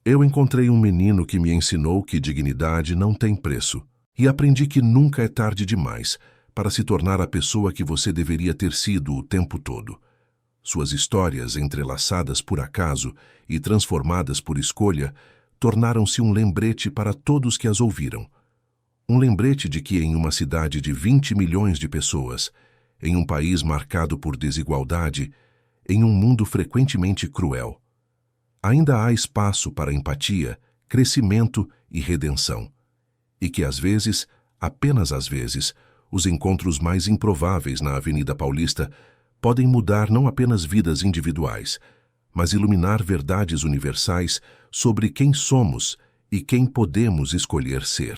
Eu encontrei um menino que me ensinou que dignidade não tem preço, e aprendi que nunca é tarde demais para se tornar a pessoa que você deveria ter sido o tempo todo. Suas histórias, entrelaçadas por acaso e transformadas por escolha, tornaram-se um lembrete para todos que as ouviram. Um lembrete de que em uma cidade de 20 milhões de pessoas, em um país marcado por desigualdade, em um mundo frequentemente cruel, ainda há espaço para empatia, crescimento e redenção. E que às vezes, apenas às vezes, os encontros mais improváveis na Avenida Paulista podem mudar não apenas vidas individuais, mas iluminar verdades universais sobre quem somos e quem podemos escolher ser.